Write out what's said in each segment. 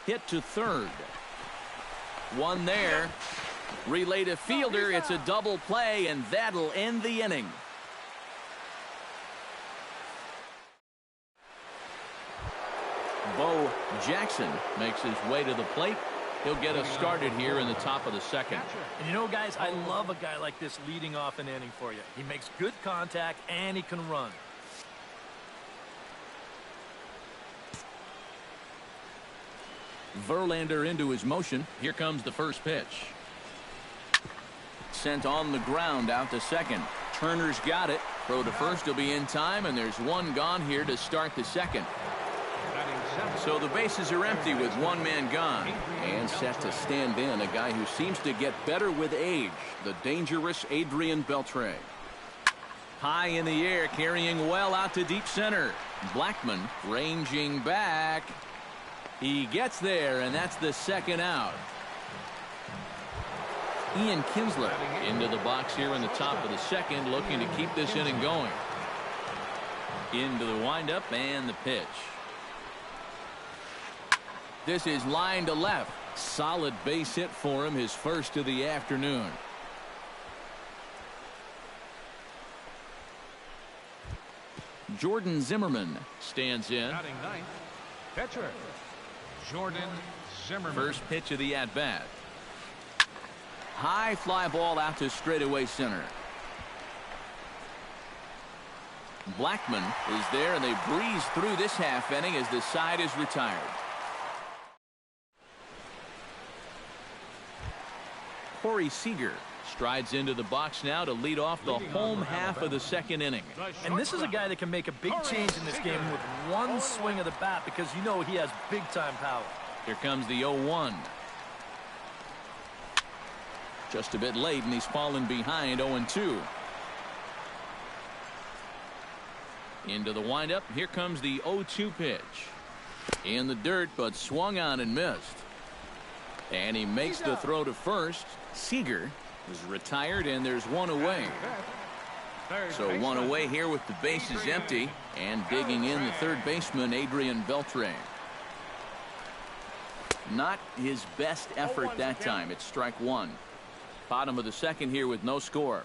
hit to third. One there. Relay to fielder. It's a double play, and that'll end the inning. Bo Jackson makes his way to the plate. He'll get us started here in the top of the second. And you know, guys, I love a guy like this leading off an inning for you. He makes good contact, and he can run. Verlander into his motion. Here comes the first pitch. Sent on the ground out to second. Turner's got it. Throw to first will be in time, and there's one gone here to start the second. So the bases are empty with one man gone. And set to stand in a guy who seems to get better with age, the dangerous Adrian Beltre. High in the air, carrying well out to deep center. Blackman ranging back. He gets there, and that's the second out. Ian Kinsler into the box here in the top of the second, looking to keep this inning going. Into the windup and the pitch. This is line to left. Solid base hit for him, his first of the afternoon. Jordan Zimmerman stands in. Pitcher Jordan Zimmerman. First pitch of the at-bat. High fly ball out to straightaway center. Blackman is there, and they breeze through this half inning as the side is retired. Corey Seager strides into the box now to lead off the home half of the second inning. And this is a guy that can make a big change in this game with one swing of the bat, because you know he has big-time power. Here comes the 0-1. Just a bit late, and he's fallen behind 0-2. Into the windup. Here comes the 0-2 pitch. In the dirt, but swung on and missed. And he makes the throw to first. Seager is retired, and there's one away. So one away here with the bases empty, and digging in the third baseman, Adrian Beltre. Not his best effort that time. It's strike one. Bottom of the second here with no score.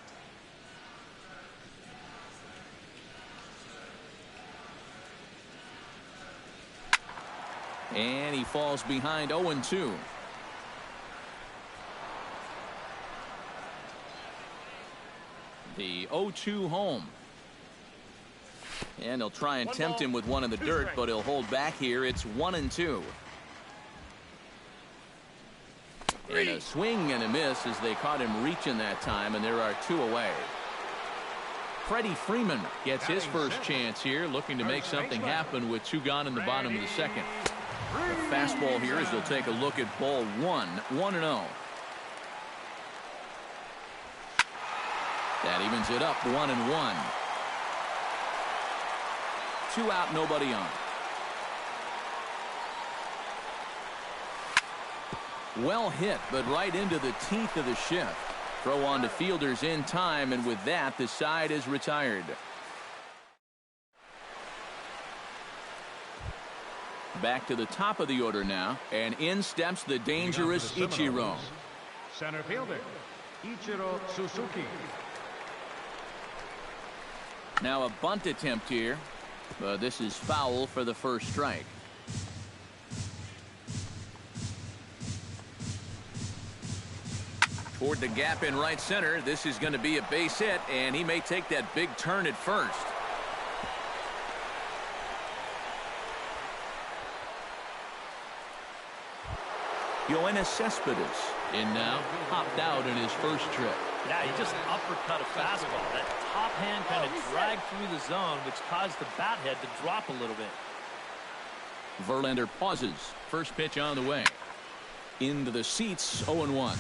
And he falls behind 0-2. The 0-2 home. And he'll try and tempt him with one in the dirt, but he'll hold back here. It's 1-2. And a swing and a miss as they caught him reaching that time, and there are two away. Freddie Freeman gets his first chance here, looking to make something happen with two gone in the bottom of the second. The fastball here as they'll take a look at ball one, 1-0. That evens it up, 1-1. Two out, nobody on. Well hit, but right into the teeth of the shift. Throw on to fielders in time, and with that, the side is retired. Back to the top of the order now, and in steps the dangerous Ichiro. Center fielder Ichiro Suzuki. Now a bunt attempt here, but this is foul for the first strike. Toward the gap in right center. This is going to be a base hit, and he may take that big turn at first. Yoenis Cespedes in now, popped out in his first trip. Yeah, he just uppercut a fastball. That top hand kind of dragged through the zone, which caused the bat head to drop a little bit. Verlander pauses. First pitch on the way. Into the seats, 0-1.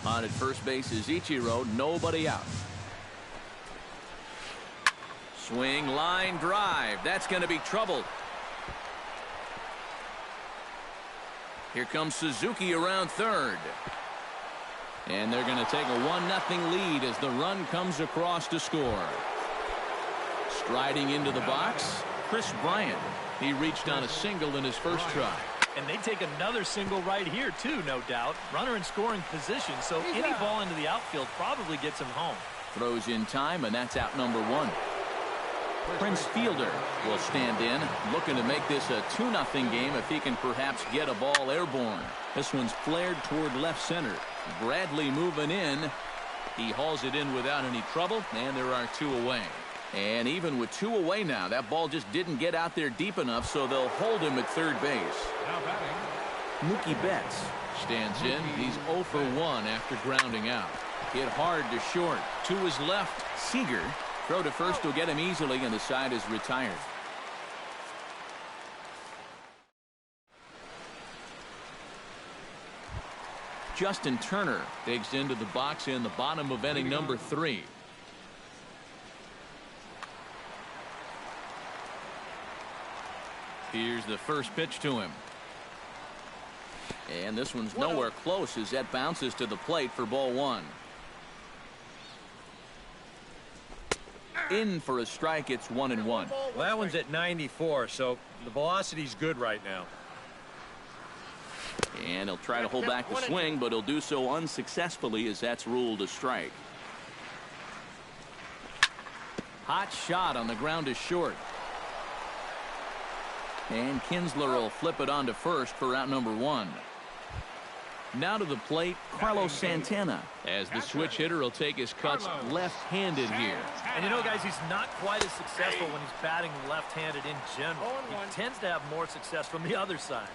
On at first base is Ichiro, nobody out. Swing, line drive. That's going to be trouble. Here comes Suzuki around third. And they're going to take a 1-0 lead as the run comes across to score. Striding into the box, Chris Bryant. He reached on a single in his first try. And they take another single right here, too, no doubt. Runner in scoring position, so any ball into the outfield probably gets him home. Throws in time, and that's out number one. Prince Fielder will stand in, looking to make this a 2-0 game if he can perhaps get a ball airborne. This one's flared toward left center. Bradley moving in. He hauls it in without any trouble, and there are 2 away. And even with 2 away now, that ball just didn't get out there deep enough, so they'll hold him at third base. Now batting, Mookie Betts stands in. He's 0 for 1 after grounding out. Hit hard to short. To his left, Seager. Throw to first will get him easily, and the side is retired. Justin Turner digs into the box in the bottom of inning number 3. Here's the first pitch to him. And this one's nowhere close as that bounces to the plate for ball 1. In for a strike. It's 1-1. Well, that one's at 94, so the velocity's good right now. And he'll try to hold back the swing, but he'll do so unsuccessfully as that's ruled a strike. Hot shot on the ground to short. And Kinsler will flip it on to first for out number 1. Now to the plate, Carlos Santana, as the switch hitter will take his cuts left-handed here. And you know, guys, he's not quite as successful when he's batting left-handed in general. He tends to have more success from the other side.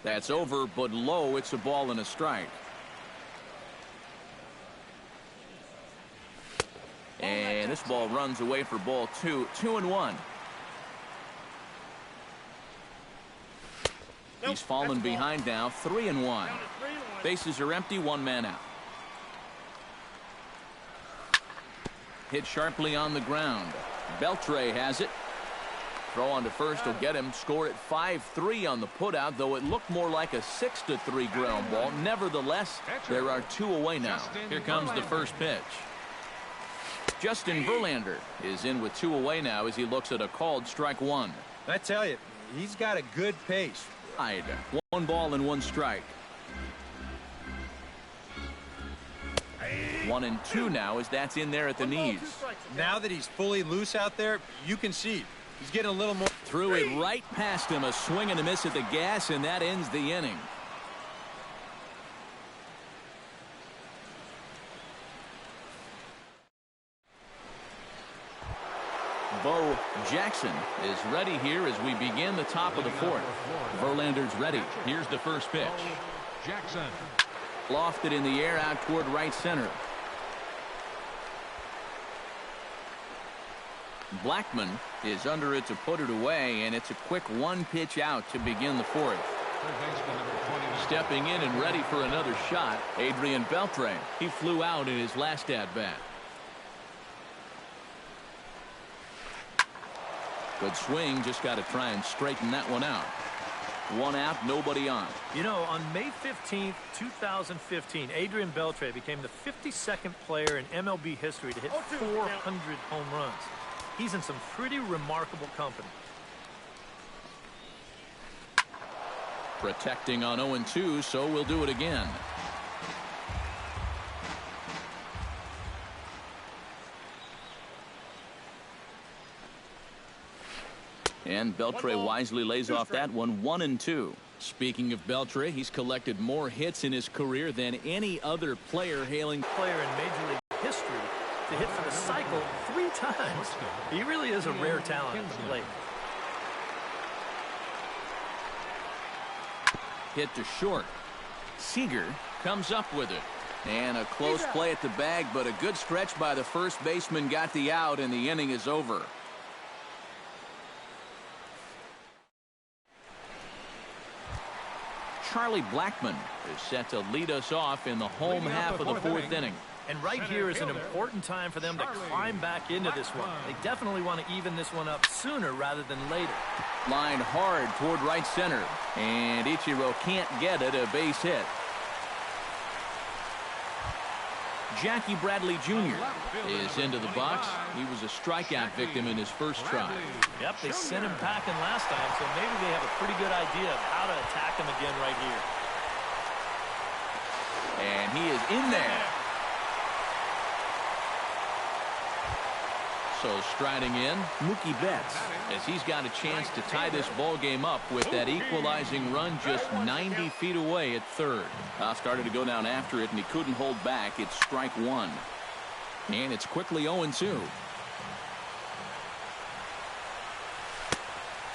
That's over, but low. It's a ball and a strike. And this ball runs away for ball 2. 2-1. He's fallen behind now. 3-1. Bases are empty. 1 man out. Hit sharply on the ground. Beltre has it. Throw on to first will get him. Score at 5-3 on the putout, though it looked more like a 6-3 ground ball. Nevertheless, there are 2 away now. Here comes the first pitch. Justin Verlander is in with 2 away now as he looks at a called strike 1. I tell you, he's got a good pace. 1 ball and 1 strike. 1-2 now as that's in there at the knees. Now that he's fully loose out there, you can see he's getting a little more. Threw it right past him. A swing and a miss at the gas, and that ends the inning. Bo Jackson is ready here as we begin the top of the 4th. Verlander's ready. Here's the first pitch. Jackson. Lofted in the air out toward right center. Blackman is under it to put it away, and it's a quick 1 pitch out to begin the 4th. Stepping in and ready for another shot, Adrian Beltre. He flew out in his last at-bat. Good swing, just got to try and straighten that one out. 1 out, nobody on. You know, on May 15th, 2015, Adrian Beltre became the 52nd player in MLB history to hit 400 home runs. He's in some pretty remarkable company. Protecting on 0-2, so we'll do it again. And Beltre wisely lays off that one. 1-2. Speaking of Beltre, he's collected more hits in his career than any other player hailing Player in Major League history to hit for the cycle 3 times. He really is a rare talent at the plate. Hit to short. Seager comes up with it. And a close play at the bag, but a good stretch by the first baseman got the out, and the inning is over. Charlie Blackman is set to lead us off in the home half of the 4th inning. And right here is an important time for them to climb back into this one. They definitely want to even this one up sooner rather than later. Line hard toward right center. And Ichiro can't get it. A base hit. Jackie Bradley Jr. is into the box. He was a strikeout victim in his first try. Yep, they sent him packing last time, so maybe they have a pretty good idea of how to attack him again right here. And he is in there. So striding in, Mookie Betts, as he's got a chance to tie this ball game up with that equalizing run just 90 feet away at third. Started to go down after it, and he couldn't hold back. It's strike one. And it's quickly 0-2.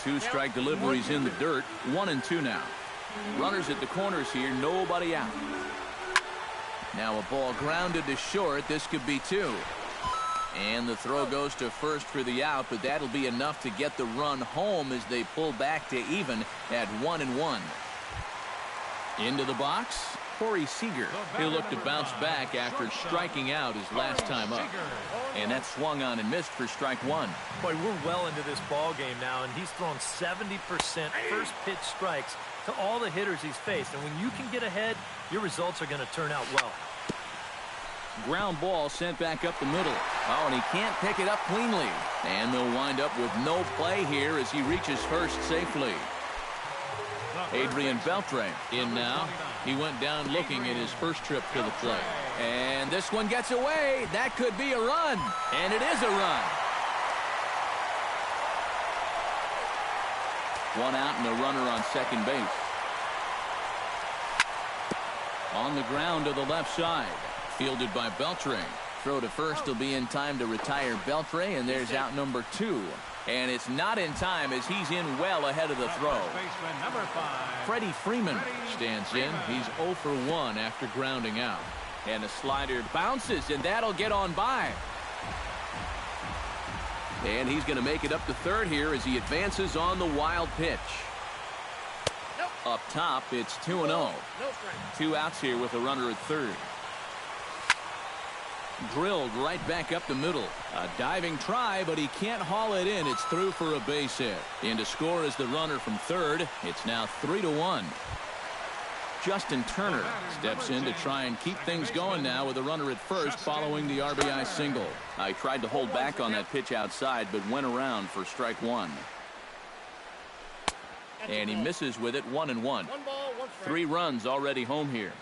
Two strike deliveries in the dirt. 1-2 now. Runners at the corners here, nobody out. Now a ball grounded to short. This could be two. And the throw goes to first for the out, but that'll be enough to get the run home as they pull back to even at 1-1. Into the box, Corey Seager. He'll look to bounce back after striking out his last time up. And that swung on and missed for strike one. Boy, we're well into this ball game now, and he's thrown 70% first pitch strikes to all the hitters he's faced. And when you can get ahead, your results are going to turn out well. Ground ball sent back up the middle. Oh, and he can't pick it up cleanly. And they'll wind up with no play here as he reaches first safely. Adrian Beltre in now. He went down looking at his first trip to the plate. And this one gets away. That could be a run. And it is a run. One out and a runner on second base. On the ground to the left side. Fielded by Beltre. Throw to first will be in time to retire Beltre, and there's out number 2. And it's not in time as he's in well ahead of the throw. Freddie Freeman stands in. He's 0 for 1 after grounding out. And a slider bounces, and that'll get on by. And he's going to make it up to third here as he advances on the wild pitch. Up top, it's 2-0. 2 outs here with a runner at third. Drilled right back up the middle. A diving try, but he can't haul it in. It's through for a base hit. In to score is the runner from third. It's now 3-1. Justin Turner steps in to try and keep things going now with a runner at first following the RBI single. I tried to hold back on that pitch outside, but went around for strike one. And he misses with it. 1-1. 3 runs already home here.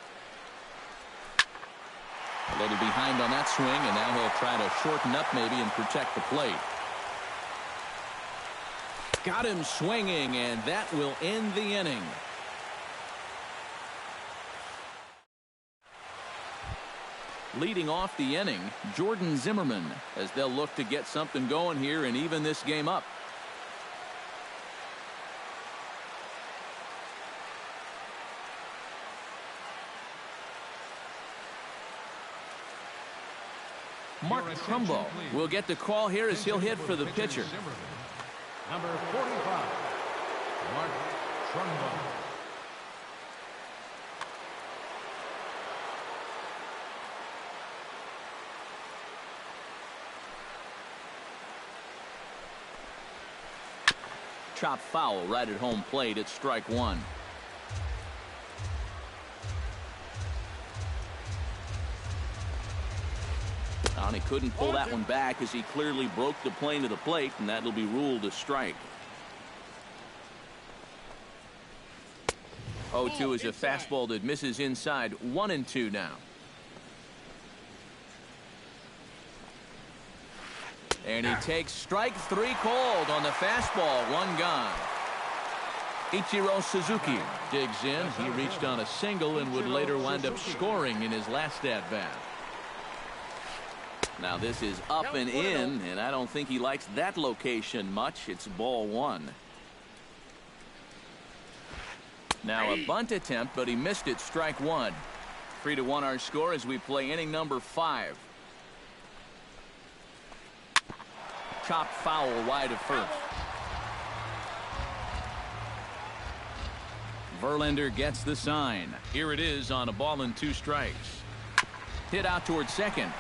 A little behind on that swing, and now he'll try to shorten up maybe and protect the plate. Got him swinging, and that will end the inning. Leading off the inning, Jordan Zimmerman, as they'll look to get something going here and even this game up. Mark Trumbo will get the call here as he'll hit for the pitcher. Number 45, Mark Trumbo. Chop foul right at home plate at strike one. And he couldn't pull that one back as he clearly broke the plane to the plate, and that'll be ruled a strike. 0-2 is a fastball that misses inside. 1-2 now. And he takes strike 3 cold on the fastball. 1 gone. Ichiro Suzuki digs in. He reached on a single and would later wind up scoring in his last at-bat. Now this is up and in, and I don't think he likes that location much. It's ball 1. Now a bunt attempt, but he missed it. Strike 1. 3-1 our score as we play inning number 5. Chopped foul wide of first. Verlander gets the sign. Here it is on a ball and 2 strikes. Hit out towards second.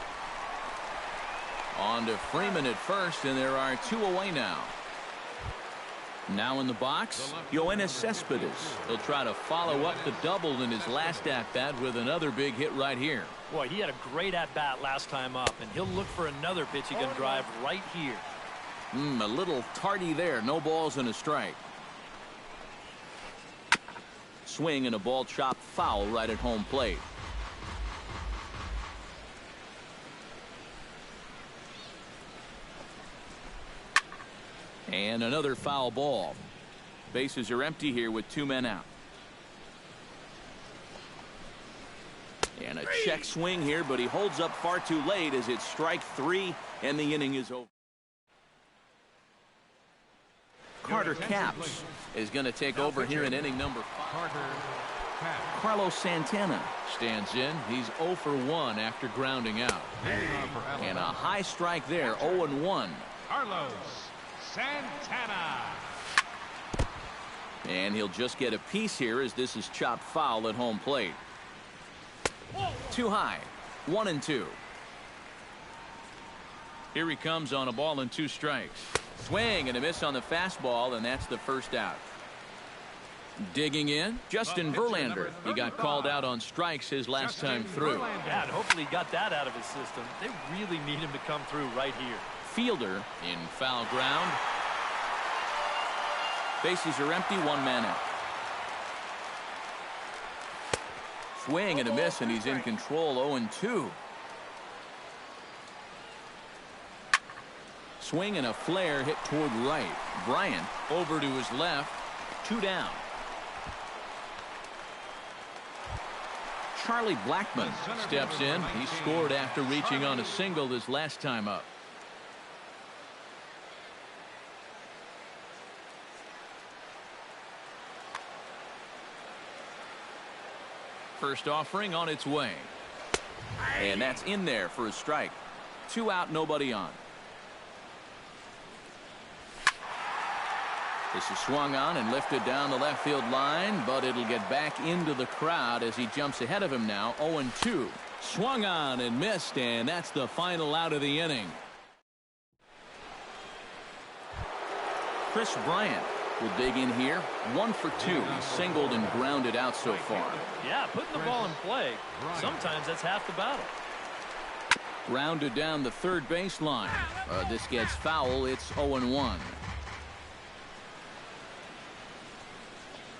On to Freeman at first, and there are 2 away now. Now in the box, Yoenis Cespedes. He'll try to follow up the double in his last at-bat with another big hit right here. Boy, he had a great at-bat last time up, and he'll look for another pitch he can drive right here. A little tardy there. No balls and a strike. Swing and a ball chopped foul right at home plate. And another foul ball. Bases are empty here with 2 men out. And a check swing here, but he holds up far too late as it's strike 3 and the inning is over. Carter Capps is going to take over here in inning number 5. Carlos Santana stands in. He's 0 for 1 after grounding out. And a high strike there, 0-1. Carlos Santana. And he'll just get a piece here as this is chopped foul at home plate. Too high, 1-2. Here he comes on a ball and 2 strikes. Swing and a miss on the fastball, and that's the first out. Digging in, Justin Verlander. He got called out on strikes his last time through. Yeah, and hopefully he got that out of his system. They really need him to come through right here. Fielder in foul ground. Bases are empty, 1 man out. Swing and a miss, and he's in control, 0-2. Swing and a flare hit toward right. Bryant over to his left. 2 down. Charlie Blackmon steps in. He scored after reaching on a single his last time up. First offering on its way. And that's in there for a strike. 2 out, nobody on. This is swung on and lifted down the left field line, but it'll get back into the crowd as he jumps ahead of him now. 0-2. Swung on and missed, and that's the final out of the inning. Chris Bryant will dig in here. 1 for 2. He's singled and grounded out so far. Yeah, putting the ball in play, sometimes that's half the battle. Grounded down the third baseline. This gets foul. It's 0-1.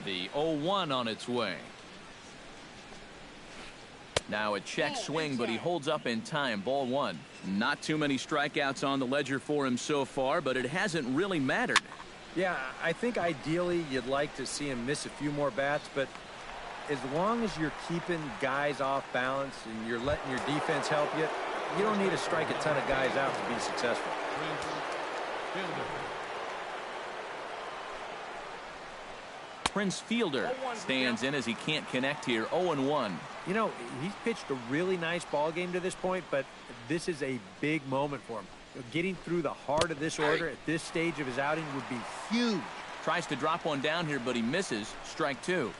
The 0-1 on its way. Now a check swing, but he holds up in time. Ball 1. Not too many strikeouts on the ledger for him so far, but it hasn't really mattered. Yeah, I think ideally you'd like to see him miss a few more bats, but as long as you're keeping guys off balance and you're letting your defense help you, you don't need to strike a ton of guys out to be successful. Prince Fielder stands in as he can't connect here. 0-1. You know, he's pitched a really nice ball game to this point, but this is a big moment for him. Getting through the heart of this order at this stage of his outing would be huge. Tries to drop one down here, but he misses. Strike 2.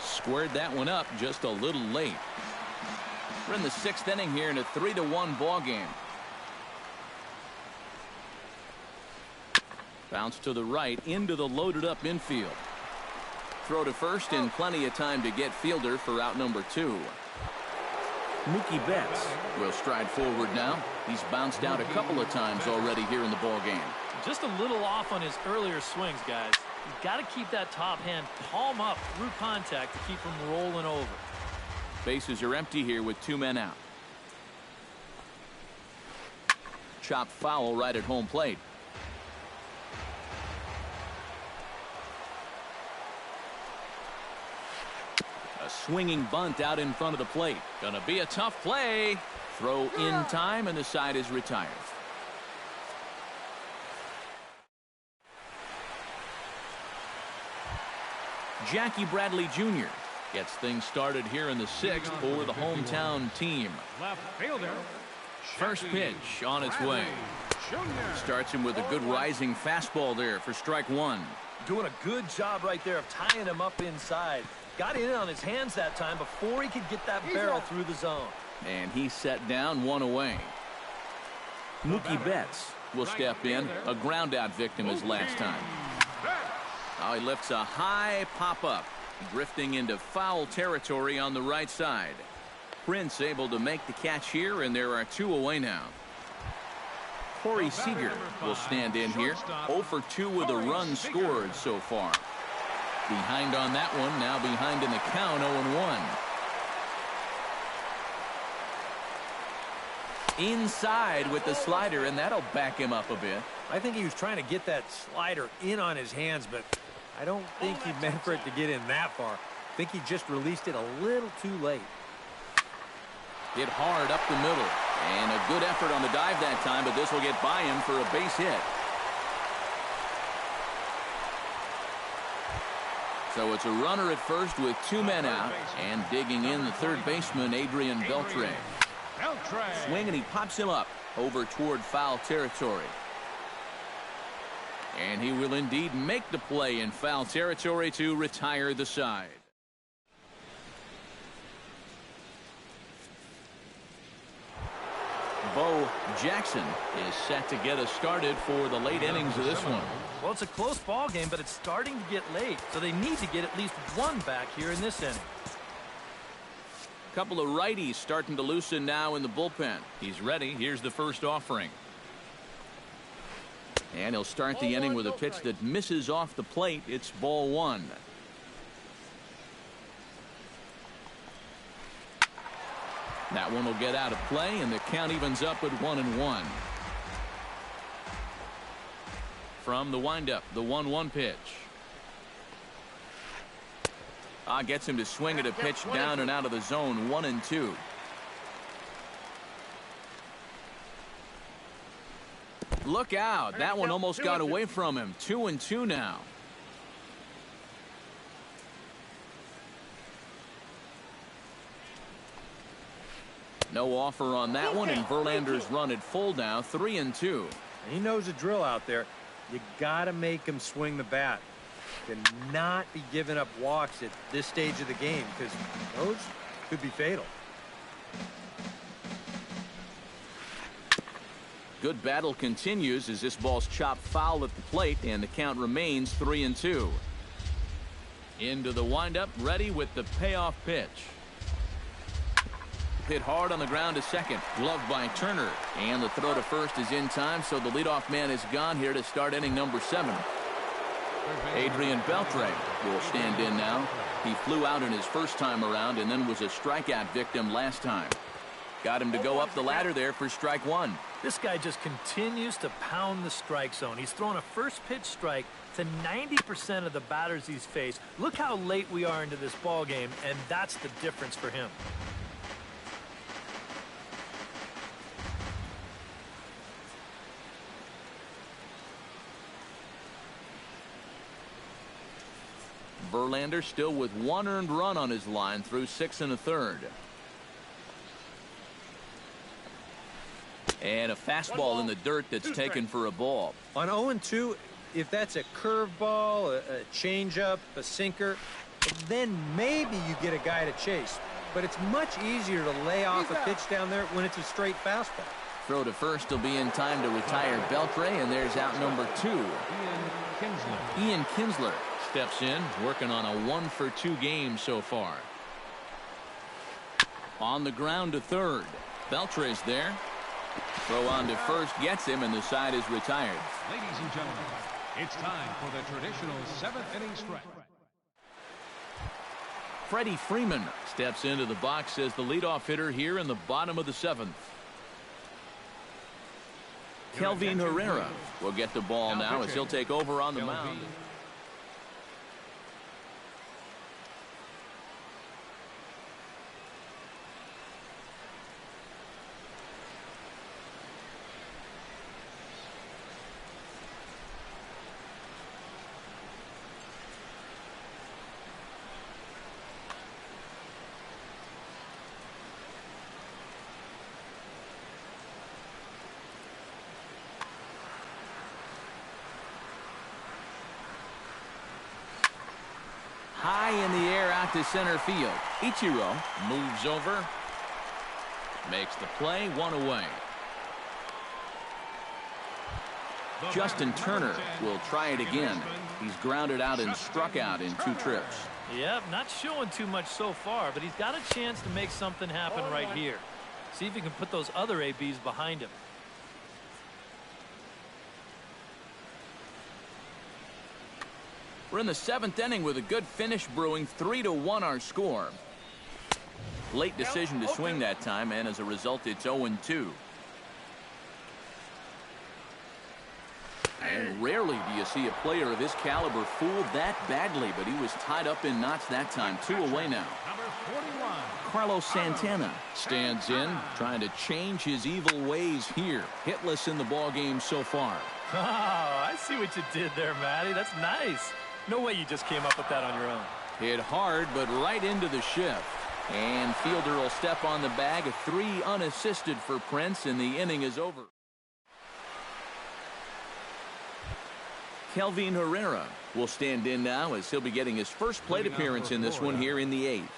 Squared that one up just a little late. We're in the 6th inning here in a 3-1 ball game. Bounce to the right into the loaded up infield. Throw to first and plenty of time to get Fielder for out number 2. Mookie Betts will stride forward now. He's bounced out a couple of times already here in the ball game. Just a little off on his earlier swings, guys. You've got to keep that top hand palm up through contact to keep him rolling over. Bases are empty here with 2 men out. Chopped foul right at home plate. A swinging bunt out in front of the plate. Gonna be a tough play. Throw in time, and the side is retired. Jackie Bradley Jr. gets things started here in the 6th for the hometown team. Left fielder. First pitch on its way. Starts him with a good rising fastball there for strike 1. Doing a good job right there of tying him up inside. Got in on his hands that time before he could get that barrel through the zone. And he set down 1 away. Mookie Betts will step in. A ground-out victim his last time. Oh, he lifts a high pop-up, drifting into foul territory on the right side. Prince able to make the catch here, and there are 2 away now. Corey Seager will stand in here. 0 for 2 with a run scored so far. Behind on that one, now behind in the count, 0-1. Inside with the slider, and that'll back him up a bit. I think he was trying to get that slider in on his hands, but I don't think he meant for it to get in that far. I think he just released it a little too late. Hit hard up the middle, and a good effort on the dive that time, but this will get by him for a base hit. So it's a runner at first with 2 men out, and digging in the third baseman, Adrian Beltre. Swing, and he pops him up over toward foul territory. And he will indeed make the play in foul territory to retire the side. Bo Jackson is set to get us started for the late innings of this one. Well, it's a close ball game, but it's starting to get late, so they need to get at least 1 back here in this inning. Couple of righties starting to loosen now in the bullpen. He's ready. Here's the first offering. And he'll start the inning with a pitch that misses off the plate. It's ball 1. That one will get out of play, and the count evens up at 1-1. From the windup, the 1-1 pitch. Gets him to swing at a pitch down and out of the zone. 1-2. Look out. That one almost got away from him. 2-2 now. No offer on that one, and Verlander's run at full now. 3-2. He knows the drill out there. You got to make him swing the bat. Cannot be giving up walks at this stage of the game, because those could be fatal. Good battle continues as this ball's chopped foul at the plate, and the count remains 3-2. Into the windup, ready with the payoff pitch. Hit hard on the ground to second. Gloved by Turner. And the throw to first is in time, so the leadoff man is gone here to start inning number 7. Adrian Beltre will stand in now. He flew out in his first time around and then was a strikeout victim last time. Got him to go up the ladder there for strike 1. This guy just continues to pound the strike zone. He's thrown a first pitch strike to 90% of the batters he's faced. Look how late we are into this ball game, and that's the difference for him. Verlander still with 1 earned run on his line through 6 1/3. And a fastball in the dirt that's taken for a ball. On 0-2, if that's a curveball, a changeup, a sinker, then maybe you get a guy to chase. But it's much easier to lay off a pitch down there when it's a straight fastball. Throw to first will be in time to retire Beltre, and there's out number 2. Ian Kinsler steps in, working on a 1 for 2 game so far. On the ground to third. Beltre's there. Throw on to first gets him, and the side is retired. Ladies and gentlemen, it's time for the traditional 7th inning stretch. Freddie Freeman steps into the box as the leadoff hitter here in the bottom of the 7th. Kelvin Herrera will get the ball now as he'll take over on the mound. High in the air out to center field. Ichiro moves over. Makes the play, 1 away. Justin Turner will try it again. He's grounded out and struck out in 2 trips. Yep, not showing too much so far, but he's got a chance to make something happen right here. See if he can put those other ABs behind him. We're in the 7th inning with a good finish brewing. 3-1 our score. Late decision to swing that time, and as a result, it's 0-2. And rarely do you see a player of his caliber fooled that badly, but he was tied up in knots that time. 2 away now. Carlos Santana stands in, trying to change his evil ways here. Hitless in the ball game so far. Oh, I see what you did there, Matty. That's nice. No way you just came up with that on your own. Hit hard, but right into the shift. And fielder will step on the bag. A 3 unassisted for Prince, and the inning is over. Kelvin Herrera will stand in now as he'll be getting his first plate appearance in this one here in the 8th.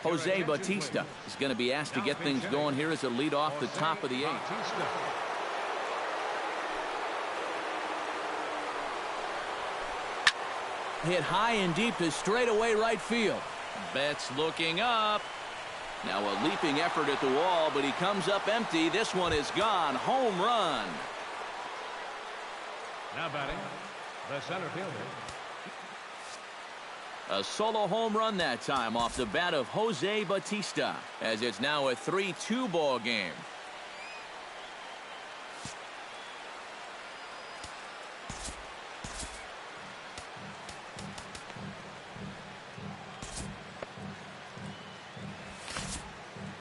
Jose Bautista is going to be asked to get things going here as a lead off the top of the 8th. Hit high and deep to straightaway right field. Betts looking up. Now a leaping effort at the wall, but he comes up empty. This one is gone. Home run. Now batting, the center fielder. A solo home run that time off the bat of Jose Bautista, as it's now a 3-2 ball game.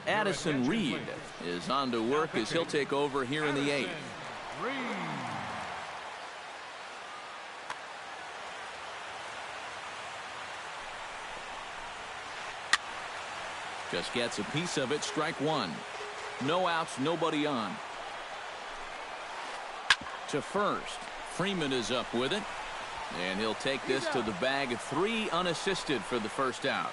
Addison Reed is on to work as he'll take over here in the 8th. Just gets a piece of it. Strike 1. No outs, nobody on. To first. Freeman is up with it. And he'll take this to the bag. 3 unassisted for the first out.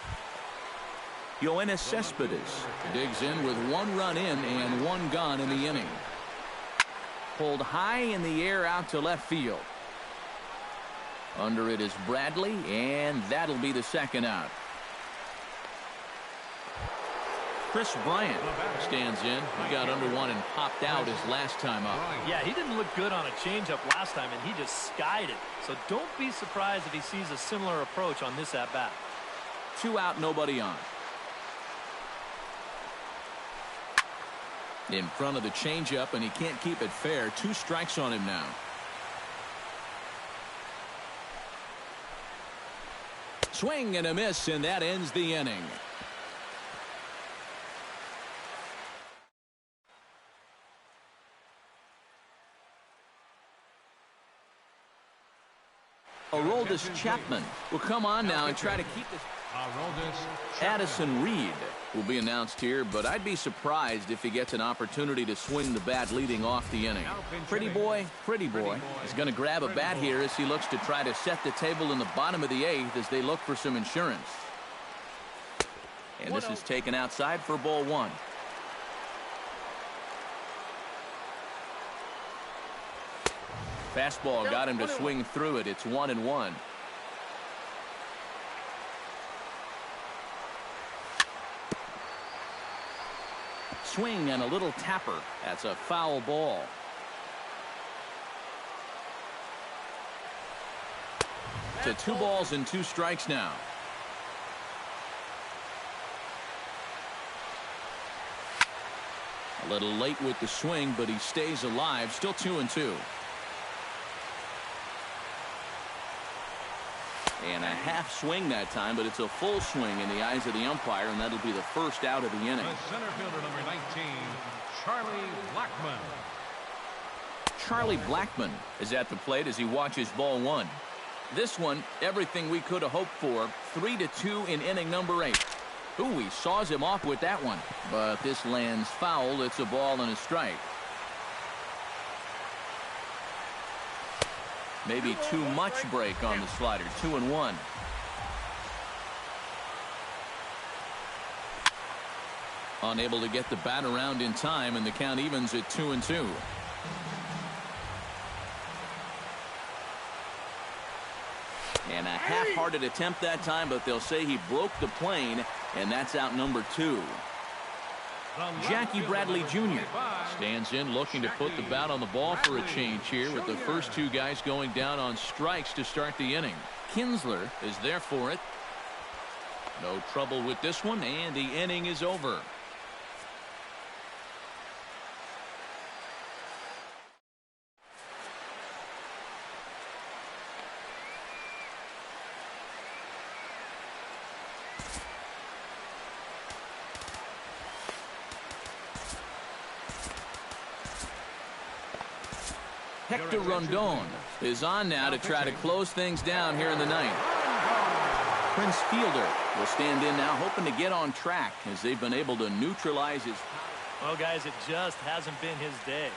Yoenis Cespedes digs in with 1 run in and 1 gone in the inning. Pulled high in the air out to left field. Under it is Bradley, and that'll be the second out. Chris Bryant stands in. He got under one and popped out his last time up. Yeah, he didn't look good on a changeup last time, and he just skied it. So don't be surprised if he sees a similar approach on this at-bat. 2 out, nobody on. In front of the changeup, and he can't keep it fair. 2 strikes on him now. Swing and a miss, and that ends the inning. Aroldis Chapman will come on now and try to keep this. Addison Reed will be announced here, but I'd be surprised if he gets an opportunity to swing the bat leading off the inning. Pretty boy is going to grab a bat here as he looks to try to set the table in the bottom of the 8th as they look for some insurance. And this is taken outside for ball 1. Fastball got him to swing through it. It's 1-1. Swing and a little tapper. That's a foul ball. To 2 balls and 2 strikes now. A little late with the swing, but he stays alive. Still 2-2. And a half swing that time, but it's a full swing in the eyes of the umpire, and that'll be the first out of the inning. The center fielder, number 19, Charlie Blackmon. Charlie Blackmon is at the plate as he watches ball 1. This one, everything we could have hoped for. 3-2 in inning number 8. Ooh, he saws him off with that one. But this lands foul. It's a ball and a strike. Maybe too much break on the slider. 2-1. Unable to get the bat around in time, and the count evens at 2-2. And a half-hearted attempt that time, but they'll say he broke the plane, and that's out number 2. Jackie Bradley Jr. stands in looking to put the bat on the ball for a change here, with the first 2 guys going down on strikes to start the inning. Kinsler is there for it. No trouble with this one, and the inning is over. Hector Rondon is on now to try to close things down here in the ninth. Prince Fielder will stand in now, hoping to get on track as they've been able to neutralize his. Well, guys, it just hasn't been his day.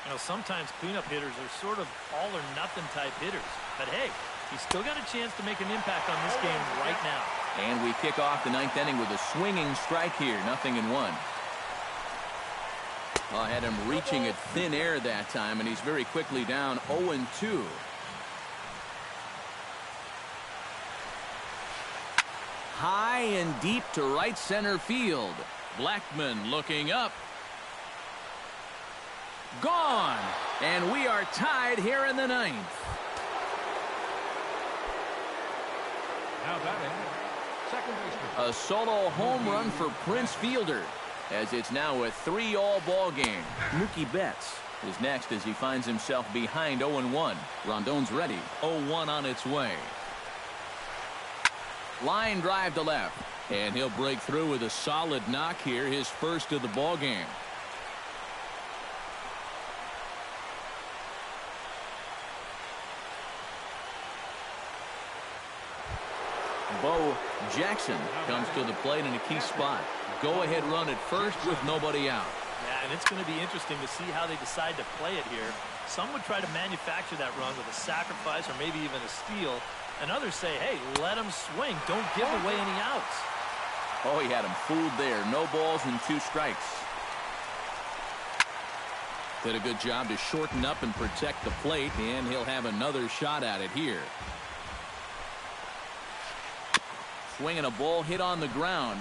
You know, sometimes cleanup hitters are sort of all-or-nothing type hitters. But, hey, he's still got a chance to make an impact on this game right now. And we kick off the ninth inning with a swinging strike here, 0-1. I had him reaching at thin air that time, and he's very quickly down 0-2. High and deep to right center field. Blackman looking up. Gone! And we are tied here in the ninth. Now batting, second baseman. A solo home run for Prince Fielder, as it's now a 3-all ball game. Mookie Betts is next as he finds himself behind 0-1. Rondon's ready. 0-1 on its way. Line drive to left, and he'll break through with a solid knock here, his first of the ball game. Bo Jackson comes to the plate in a key spot. Go-ahead run at first with nobody out. Yeah, and it's going to be interesting to see how they decide to play it here. Some would try to manufacture that run with a sacrifice or maybe even a steal. And others say, hey, let him swing. Don't give away any outs. Oh, he had him fooled there. No balls and 2 strikes. Did a good job to shorten up and protect the plate, and he'll have another shot at it here. Swinging a ball hit on the ground.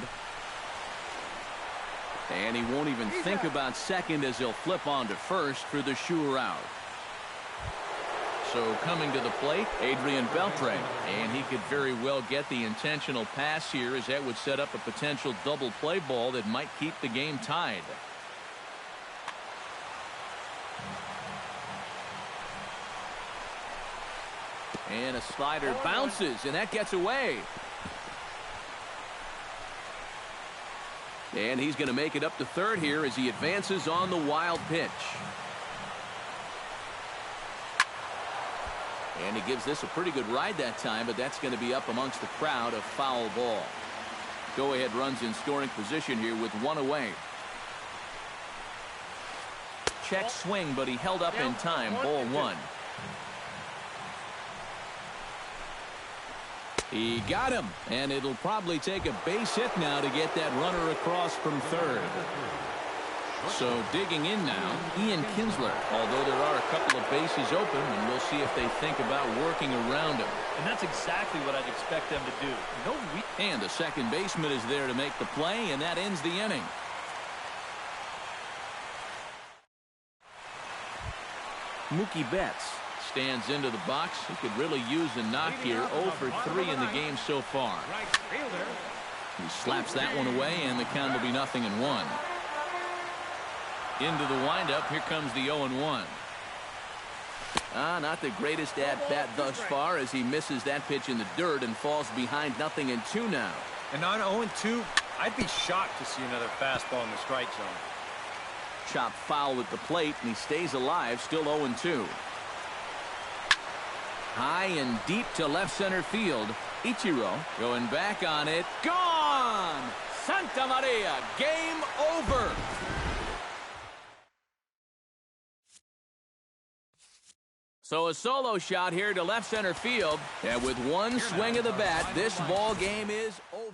And he won't even think about second as he'll flip on to first for the sure out. So coming to the plate, Adrian Beltre. And he could very well get the intentional pass here, as that would set up a potential double play ball that might keep the game tied. And a slider bounces, and that gets away. And he's going to make it up to third here as he advances on the wild pitch. And he gives this a pretty good ride that time, but that's going to be up amongst the crowd, a foul ball. Go-ahead runs in scoring position here with 1 away. Check swing, but he held up in time. Ball 1. He got him, and it'll probably take a base hit now to get that runner across from third. So digging in now, Ian Kinsler, although there are a couple of bases open, and we'll see if they think about working around him. And that's exactly what I'd expect them to do. And the second baseman is there to make the play, and that ends the inning. Mookie Betts stands into the box. He could really use a knock here. 0 for 3 in the game so far. He slaps that one away, and the count will be 0-1. Into the windup. Here comes the 0-1. Not the greatest at-bat thus far, as he misses that pitch in the dirt and falls behind 0-2 now. And on 0-2, I'd be shocked to see another fastball in the strike zone. Chopped foul at the plate, and he stays alive, still 0-2. High and deep to left center field. Ichiro going back on it. Gone! Santa Maria, game over. So a solo shot here to left center field. And with one swing of the bat, this ball game is over.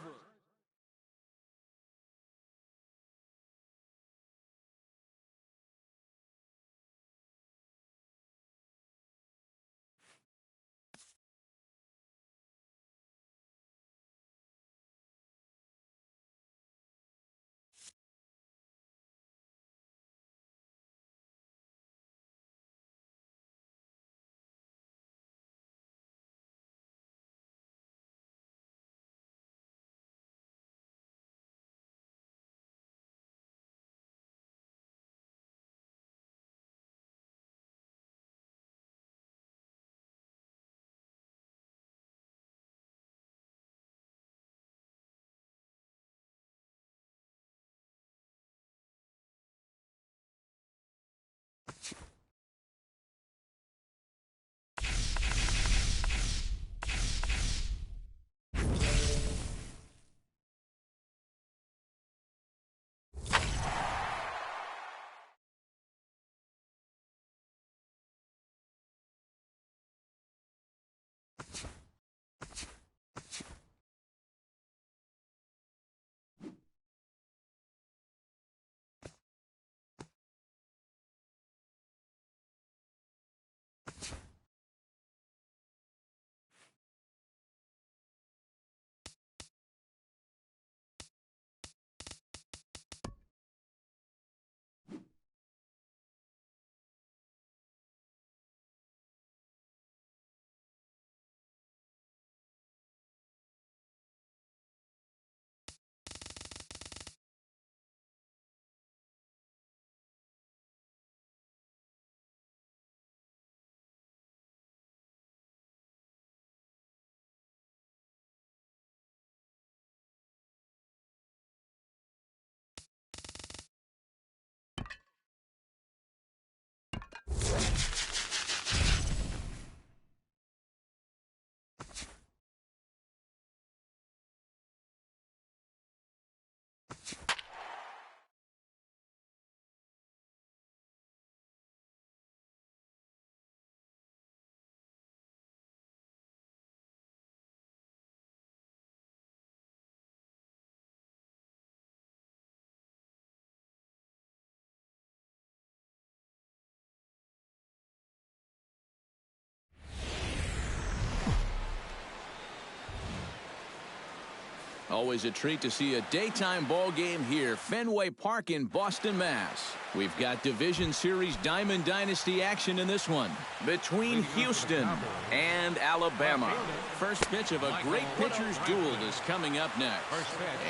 Always a treat to see a daytime ball game here, Fenway Park in Boston, Mass. We've got Division Series Diamond Dynasty action in this one between Houston and Alabama. First pitch of a great pitcher's duel is coming up next.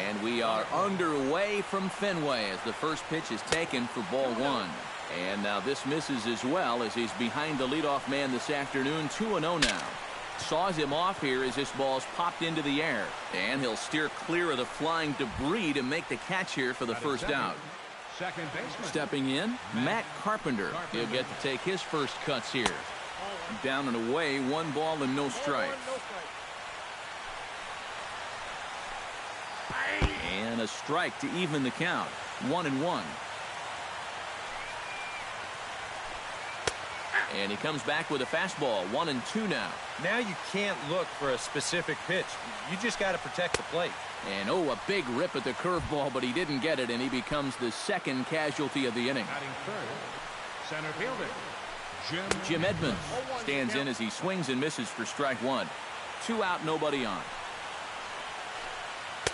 And we are underway from Fenway as the first pitch is taken for ball one. And now this misses as well as he's behind the leadoff man this afternoon, 2-0 now. Saws him off here as this ball's popped into the air. And he'll steer clear of the flying debris to make the catch here for the first out. Second baseman. Stepping in, Matt Carpenter. He'll get to take his first cuts here. Down and away, 1 ball and no strikes. And a strike to even the count. 1-1. And he comes back with a fastball. 1-2 now. Now you can't look for a specific pitch. You just got to protect the plate. And a big rip at the curveball, but he didn't get it, and he becomes the second casualty of the inning. Batting third, center fielder, Jim Edmonds stands in as he swings and misses for strike 1. 2 out, nobody on.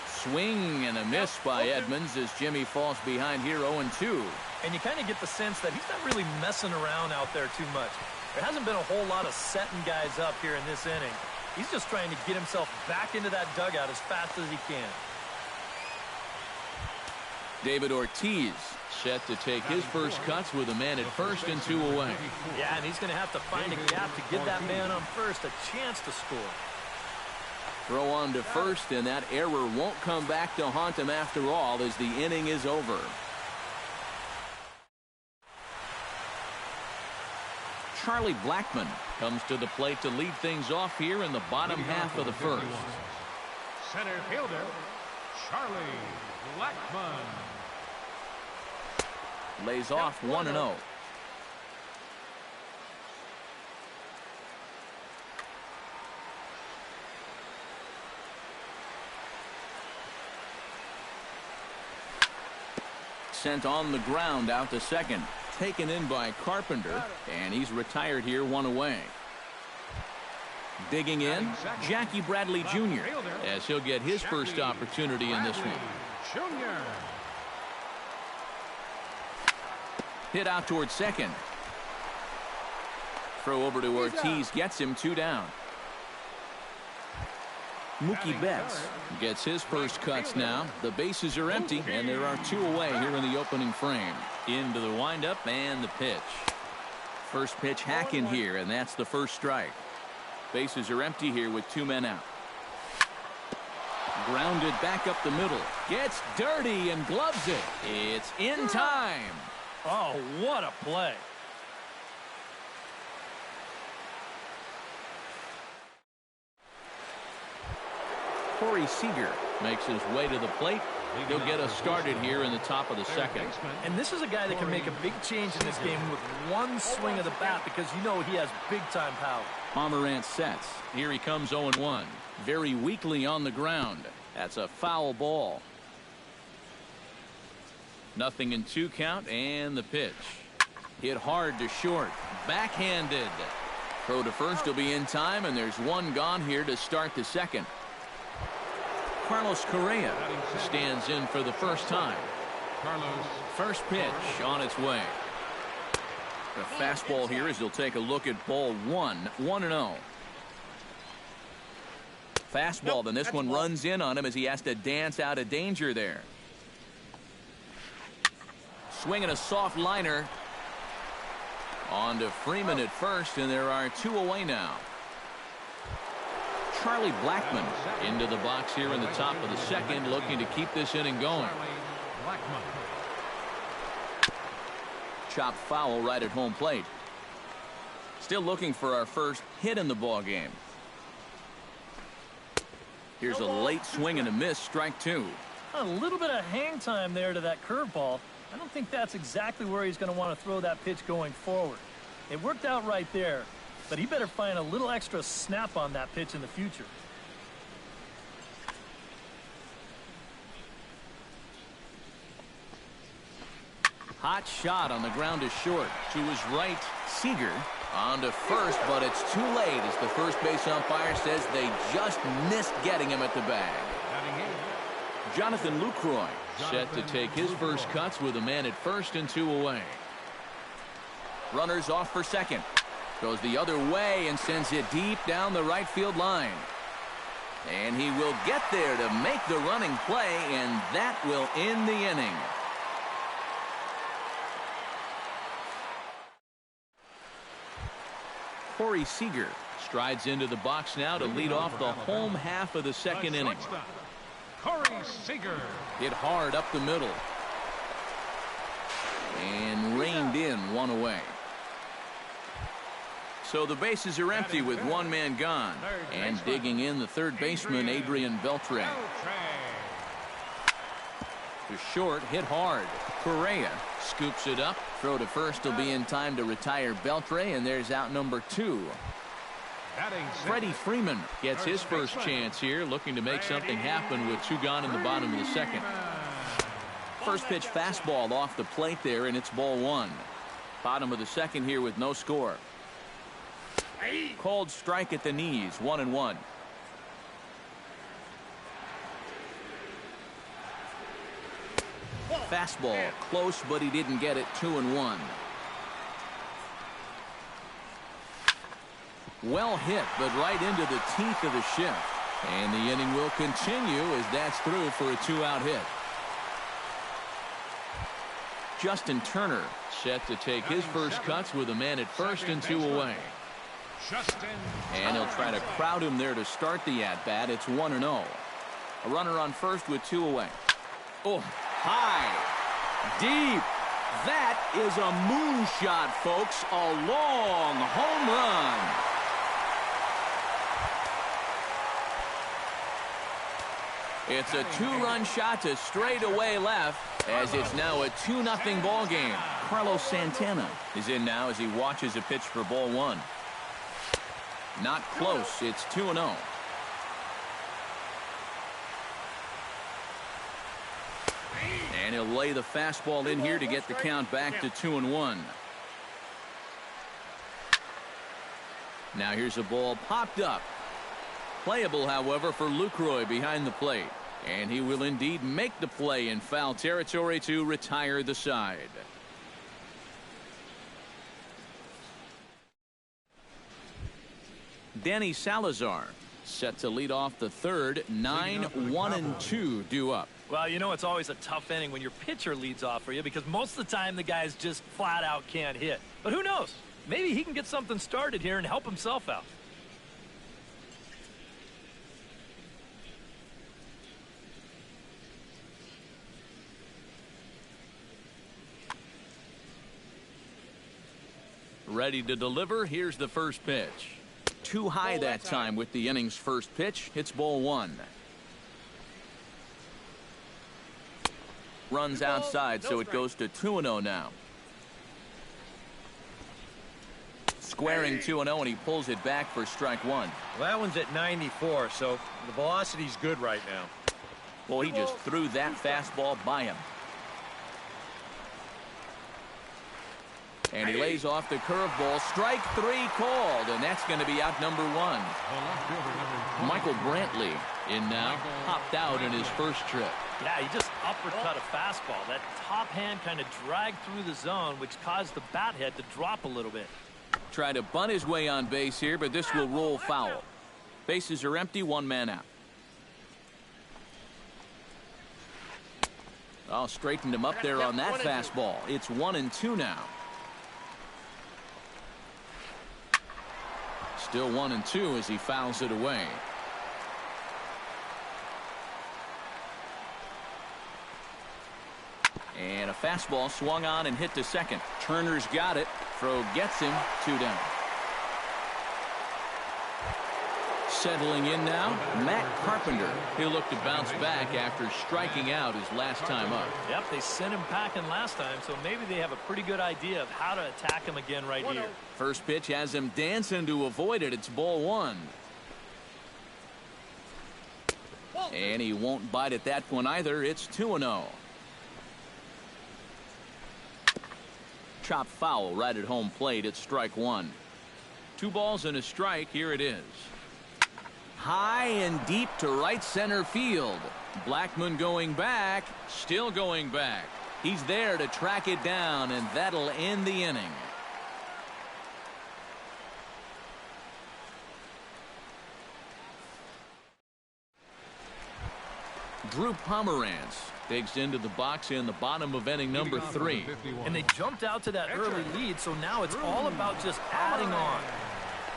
Swing and a miss by Edmonds as Jimmy falls behind here 0-2. And you kind of get the sense that he's not really messing around out there too much. There hasn't been a whole lot of setting guys up here in this inning. He's just trying to get himself back into that dugout as fast as he can. David Ortiz set to take his first cuts with a man at first and 2 away. Yeah, and he's going to have to find a gap to give that man on first a chance to score. Throw on to first, and that error won't come back to haunt him after all as the inning is over. Charlie Blackmon comes to the plate to lead things off here in the bottom half of the first. center fielder, Charlie Blackmon. Lays off 1-0. sent on the ground out to second. Taken in by Carpenter, and he's retired here, one away. Digging in, Jackie Bradley Jr., as he'll get his first opportunity in this one. Junior. Hit out towards second. Throw over to Ortiz, gets him 2 down. Mookie Betts gets his first cuts now. The bases are empty, and there are 2 away here in the opening frame. Into the windup and the pitch. First pitch hack in here, and that's the first strike. Bases are empty here with 2 men out. Grounded back up the middle. Gets dirty and gloves it. It's in time. Oh, what a play. Corey Seager makes his way to the plate. He'll get us started here in the top of the second. And this is a guy that can make a big change in this game with one swing of the bat, because you know he has big-time power. Pomerantz sets. Here he comes 0-1. Very weakly on the ground. That's a foul ball. 0-2 count, and the pitch. Hit hard to short. Backhanded. Throw to first will be in time, and there's 1 gone here to start the second. Carlos Correa stands in for the first time. First pitch on its way. The fastball here as he'll take a look at ball 1. 1-0. Fastball, then this one runs in on him as he has to dance out of danger there. Swinging a soft liner. On to Freeman at first, and there are 2 away now. Charlie Blackmon into the box here in the top of the second, looking to keep this inning going. Chopped foul right at home plate. Still looking for our first hit in the ball game. Here's a late swing and a miss, strike 2. A little bit of hang time there to that curveball. I don't think that's exactly where he's going to want to throw that pitch going forward. It worked out right there, but he better find a little extra snap on that pitch in the future. Hot shot on the ground is short. To his right, Seager on to first, but it's too late as the first base umpire says they just missed getting him at the bag. Jonathan Lucroy set to take his first cuts with a man at first and 2 away. Runners off for second. Goes the other way and sends it deep down the right field line. And he will get there to make the running play, and that will end the inning. Corey Seager strides into the box now to lead off the home half of the second inning. Corey Seager. Hit hard up the middle. And reined in, 1 away. So the bases are empty with 1 man gone. And digging in the third baseman, Adrian Beltre. To short, hit hard. Correa scoops it up. Throw to first will be in time to retire Beltre, and there's out number 2. Freddie Freeman gets his first chance here, looking to make something happen with 2 gone in the bottom of the second. First pitch fastball off the plate there, and it's ball 1. Bottom of the second here with no score. Called strike at the knees, 1-1. Fastball close, but he didn't get it. 2-1. Well hit, but right into the teeth of the shift. And the inning will continue as that's through for a 2-out hit. Justin Turner set to take his first cuts with a man at first and 2 away. And he'll try to crowd him there to start the at-bat. It's 1-0. A runner on first with 2 away. Oh, high, deep. That is a moonshot, folks. A long home run. It's a 2-run shot to straightaway left as it's now a 2-0 ball game. Carlos Santana is in now as he watches a pitch for ball 1. Not close. It's 2-0. And he'll lay the fastball in here to get the count back to 2-1. Now here's a ball popped up. Playable, however, for Lucroy behind the plate. And he will indeed make the play in foul territory to retire the side. Danny Salazar set to lead off the third. 9-1-2 due up. Well, you know it's always a tough inning when your pitcher leads off for you because most of the time the guys just flat out can't hit. But who knows? Maybe he can get something started here and help himself out. Ready to deliver. Here's the first pitch. Too high that time with the inning's first pitch. Hits ball one. Runs outside, so it goes to 2-0 now. Squaring 2-0, and he pulls it back for strike one. Well, that one's at 94, so the velocity's good right now. Well, he just threw that fastball by him. And he lays off the curveball. Strike three called, and that's going to be out number one. Michael Brantley in now. Popped out in his first trip. Yeah, he just uppercut a fastball. That top hand kind of dragged through the zone, which caused the bat head to drop a little bit. Try to bunt his way on base here, but this will roll foul. Bases are empty, one man out. Oh, straightened him up there on that fastball. It's 1-2 now. Still 1-2 as he fouls it away. And a fastball swung on and hit to second. Turner's got it. Throw gets him. 2 down. Settling in now, Matt Carpenter. He'll look to bounce back after striking out his last time up. Yep, they sent him packing last time, so maybe they have a pretty good idea of how to attack him again right here. First pitch has him dancing to avoid it. It's ball one. And he won't bite at that one either. It's 2-0. Chop foul right at home plate. It's strike one. 2 balls and a strike. Here it is. High and deep to right center field. Blackmon going back. Still going back. He's there to track it down, and that'll end the inning. Drew Pomerantz digs into the box in the bottom of inning number 3. And they jumped out to that early lead, so now it's all about just adding on.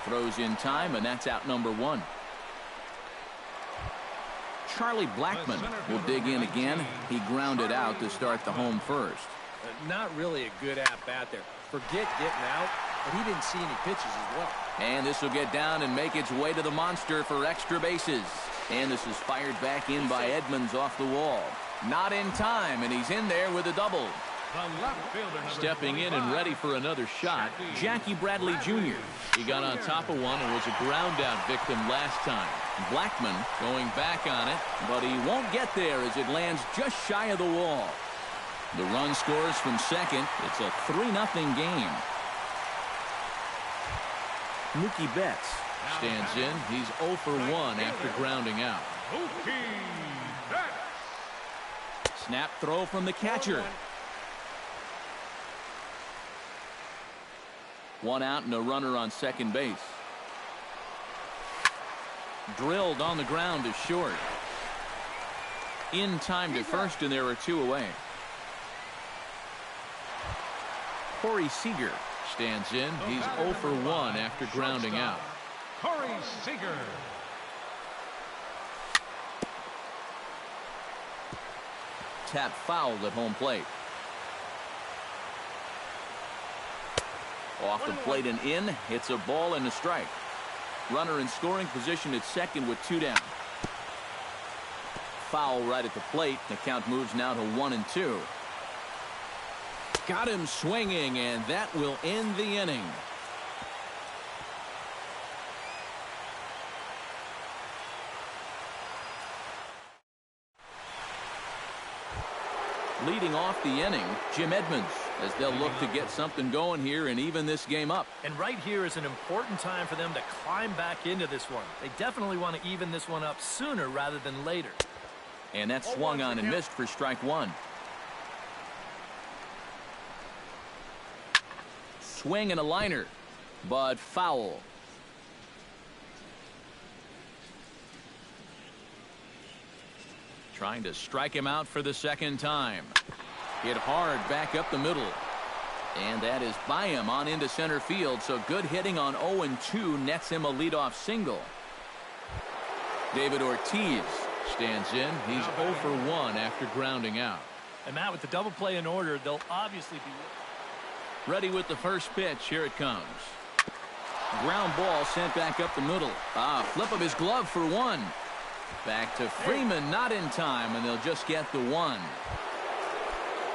Throws in time, and that's out number 1. Charlie Blackmon will dig in again. He grounded out to start the home first. Not really a good at-bat there. Forget getting out, but he didn't see any pitches as well. And this will get down and make its way to the monster for extra bases. And this is fired back in by Edmonds off the wall. Not in time, and he's in there with a double. Stepping in and ready for another shot, Jackie Bradley Jr. He got on top of one and was a ground-out victim last time. Blackmon going back on it, but he won't get there as it lands just shy of the wall. The run scores from second. It's a 3-0 game. Mookie Betts stands in. He's 0 for 1 after grounding out. Snap throw from the catcher. 1 out and a runner on second base. Drilled on the ground is short. In time to first, and there are 2 away. Corey Seager stands in. He's 0 for 1 after grounding out. Corey Seager. Tap fouled at home plate. Off the plate and in. It's a ball and a strike. Runner in scoring position at second with 2 down. Foul right at the plate. The count moves now to 1-2. Got him swinging, and that will end the inning. Leading off the inning, Jim Edmonds, as they'll look to get something going here and even this game up. And right here is an important time for them to climb back into this one. They definitely want to even this one up sooner rather than later. And that's swung on and missed for strike one. Swing and a liner, but foul. Trying to strike him out for the second time. Hit hard back up the middle. And that is by him on into center field. So good hitting on 0-2 nets him a leadoff single. David Ortiz stands in. He's 0 for 1 after grounding out. And Matt, with the double play in order, they'll obviously be ready with the first pitch. Here it comes. Ground ball sent back up the middle. Flip of his glove for one. Back to Freeman, not in time, and they'll just get the one.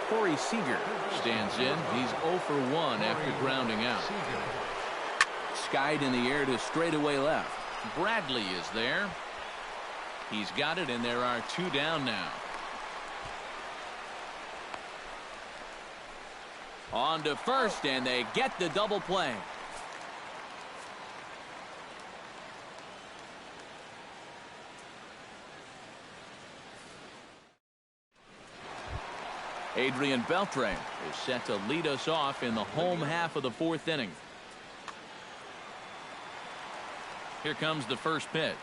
Corey Seager stands in. He's 0 for 1 after grounding out. Skied in the air to straightaway left. Bradley is there. He's got it, and there are 2 down now. On to first, and they get the double play. Adrian Beltre is set to lead us off in the home half of the 4th inning. Here comes the first pitch.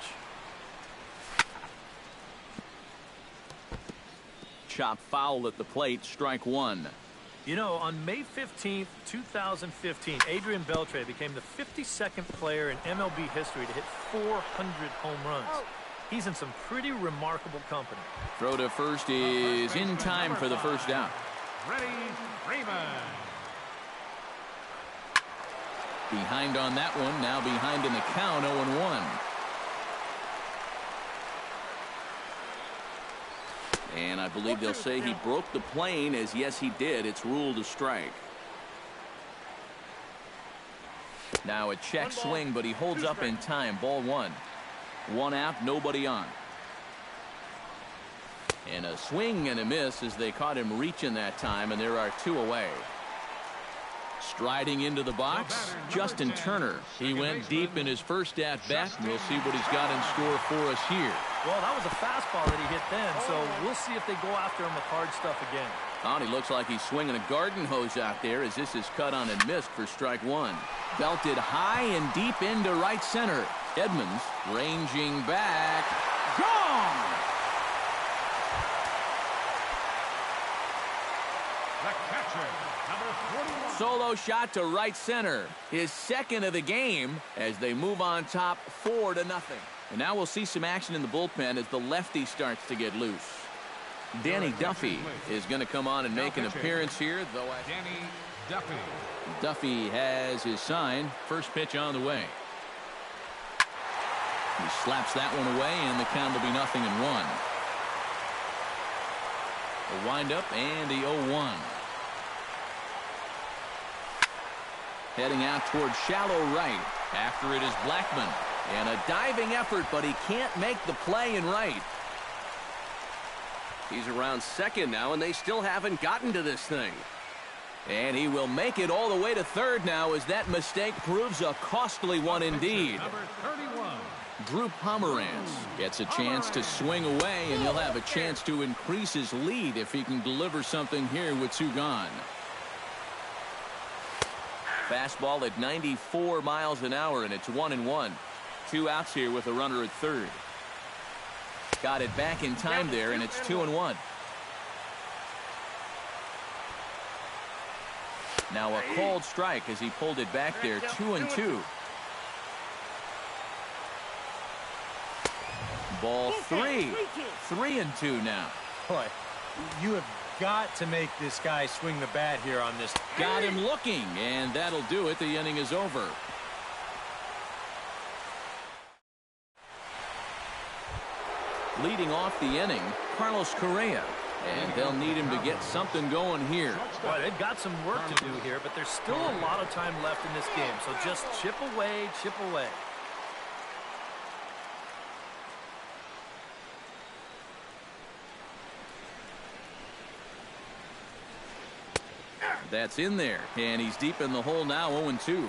Chop foul at the plate, strike one. You know, on May 15th, 2015, Adrian Beltre became the 52nd player in MLB history to hit 400 home runs. He's in some pretty remarkable company. Throw to first is in time for the first out. Ready, Freeman. Behind on that one, now behind in the count, 0-1. And I believe they'll say he broke the plane, as yes he did. It's ruled a strike. Now a check swing, but he holds up in time. Ball one. 1 out, nobody on. And a swing and a miss as they caught him reaching that time, and there are 2 away. Striding into the box, Justin Turner. He went deep in his first at-bat, and we'll see what he's got in store for us here. Well, that was a fastball that he hit then, so we'll see if they go after him with hard stuff again. He looks like he's swinging a garden hose out there as this is cut on and missed for strike one. Belted high and deep into right center. Edmonds ranging back. Gone! The catcher, number 41. Solo shot to right center. His second of the game as they move on top 4-0. And now we'll see some action in the bullpen as the lefty starts to get loose. Danny Duffy is going to come on and make an appearance here, though. Danny Duffy. Duffy has his sign. First pitch on the way. He slaps that one away, and the count will be 0-1. A windup and the 0-1. Heading out towards shallow right. After it is Blackman. And a diving effort, but he can't make the play in right. He's around second now, and they still haven't gotten to this thing. And he will make it all the way to third now as that mistake proves a costly one indeed. Number 31. Drew Pomeranz gets a chance to swing away, and he'll have a chance to increase his lead if he can deliver something here with 2 gone. Fastball at 94 miles an hour, and it's 1-1. 2 outs here with a runner at third. Got it back in time there, and it's 2-1. Now a called strike as he pulled it back there, 2-2. Ball 3. 3-2 now. Boy, you have got to make this guy swing the bat here on this. Got him looking, and that'll do it. The inning is over. Leading off the inning, Carlos Correa. And they'll need him to get something going here. Boy, they've got some work to do here, but there's still a lot of time left in this game. So just chip away, chip away. That's in there, and he's deep in the hole now, 0-2.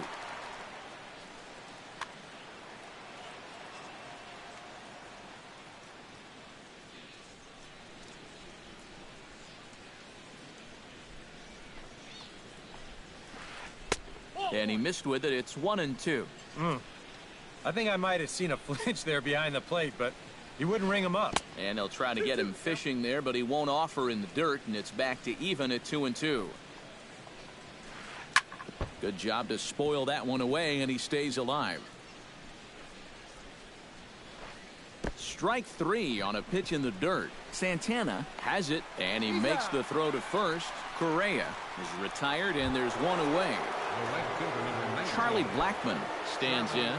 And he missed with it. It's 1-2. I think I might have seen a flinch there behind the plate, but he wouldn't ring him up. And they'll try to get him fishing there, but he won't offer in the dirt, and it's back to even at 2-2. Good job to spoil that one away, and he stays alive. Strike 3 on a pitch in the dirt. Santana has it, and he makes the throw to first. Correa is retired, and there's one away. Charlie Blackmon stands in.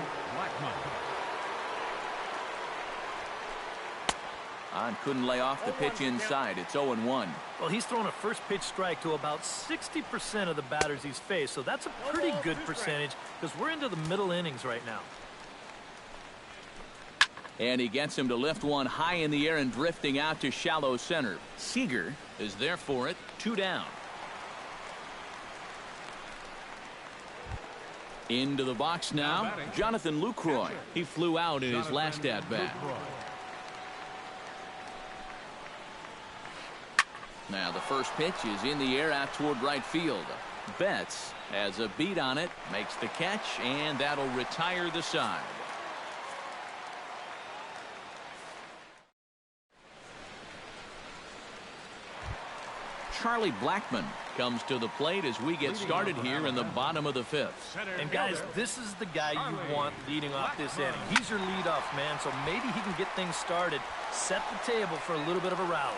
Couldn't lay off the pitch inside. It's 0-1. Well, he's thrown a first pitch strike to about 60% of the batters he's faced, so that's a pretty good percentage because we're into the middle innings right now. And he gets him to lift one high in the air and drifting out to shallow center. Seager is there for it. 2 down. Into the box now, Jonathan Lucroy. He flew out in his last at-bat. Now the first pitch is in the air out toward right field. Betts has a beat on it, makes the catch, and that'll retire the side. Charlie Blackmon comes to the plate as we get started here in the bottom of the 5th. And guys, this is the guy you want leading off this inning. He's your leadoff man, so maybe he can get things started, set the table for a little bit of a rally.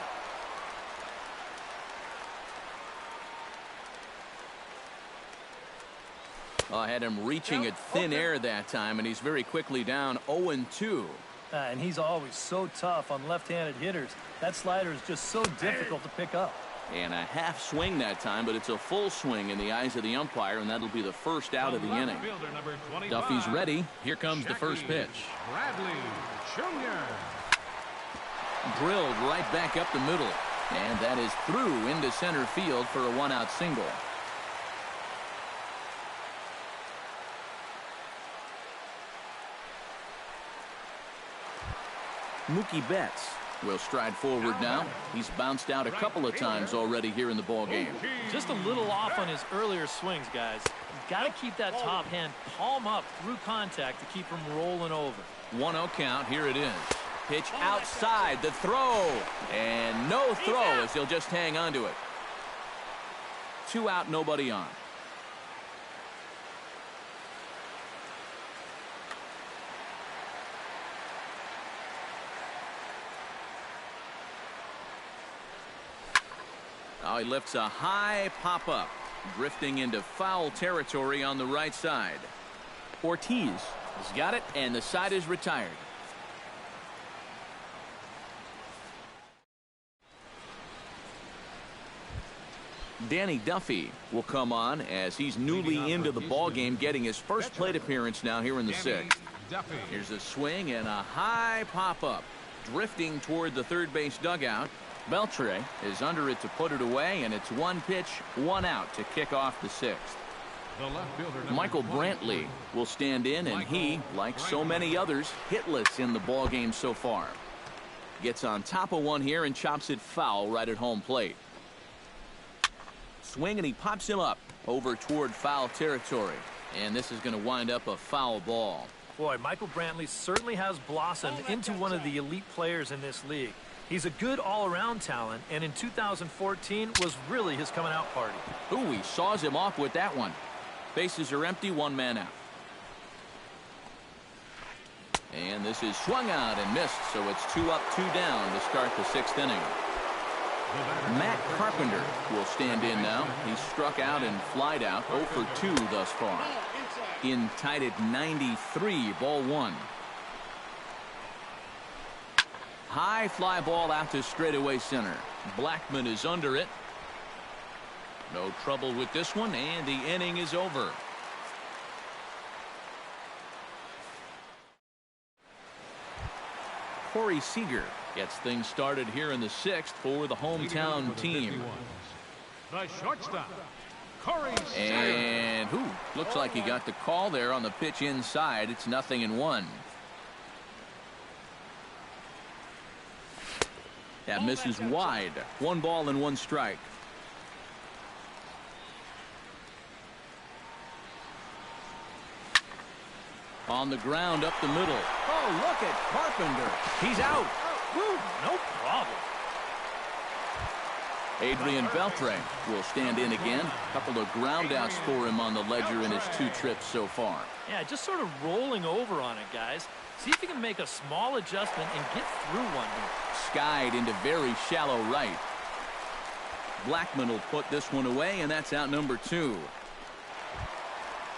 I had him reaching at thin air that time, and he's very quickly down 0-2. And he's always so tough on left-handed hitters. That slider is just so difficult to pick up. And a half swing that time, but it's a full swing in the eyes of the umpire, and that'll be the first out of the inning. Duffy's ready. Here comes the first pitch. Bradley Jr. Drilled right back up the middle. And that is through into center field for a 1-out single. Mookie Betts will stride forward now. He's bounced out a couple of times already here in the ball game. Just a little off on his earlier swings, guys. You've got to keep that top hand palm up through contact to keep him rolling over. 1-0 count. Here it is. Pitch outside. The throw. And no throw as he'll just hang on to it. 2 out, nobody on. Now he lifts a high pop-up, drifting into foul territory on the right side. Ortiz has got it, and the side is retired. Danny Duffy will come on as he's newly into the ball game, getting his first plate appearance now here in the 6th. Here's a swing and a high pop-up, drifting toward the third base dugout. Beltre is under it to put it away, and it's 1 pitch, 1 out to kick off the 6th. Michael Brantley will stand in, and he, like so many others, hitless in the ball game so far. Gets on top of one here and chops it foul right at home plate. Swing, and he pops him up over toward foul territory, and this is going to wind up a foul ball. Boy, Michael Brantley certainly has blossomed into one of the elite players in this league. He's a good all-around talent, and in 2014 was really his coming-out party. Ooh, he saws him off with that one. Bases are empty, 1 man out. And this is swung out and missed, so it's 2 up, 2 down to start the 6th inning. Matt Carpenter will stand in now. He's struck out and flied out, 0 for 2 thus far. In tied at 93, ball 1. High fly ball out to straightaway center. Blackmon is under it. No trouble with this one, and the inning is over. Corey Seager gets things started here in the 6th for the hometown team. The shortstop, And looks like he got the call there on the pitch inside. It's 0-1. That misses wide. 1 ball and 1 strike. On the ground up the middle. Oh, look at Carpenter. He's out. No problem. Adrian Beltre will stand in again. A couple of ground outs for him on the ledger in his 2 trips so far. Yeah, just sort of rolling over on it, guys. See if he can make a small adjustment and get through one here. Skied into very shallow right. Blackman will put this one away, and that's out number 2.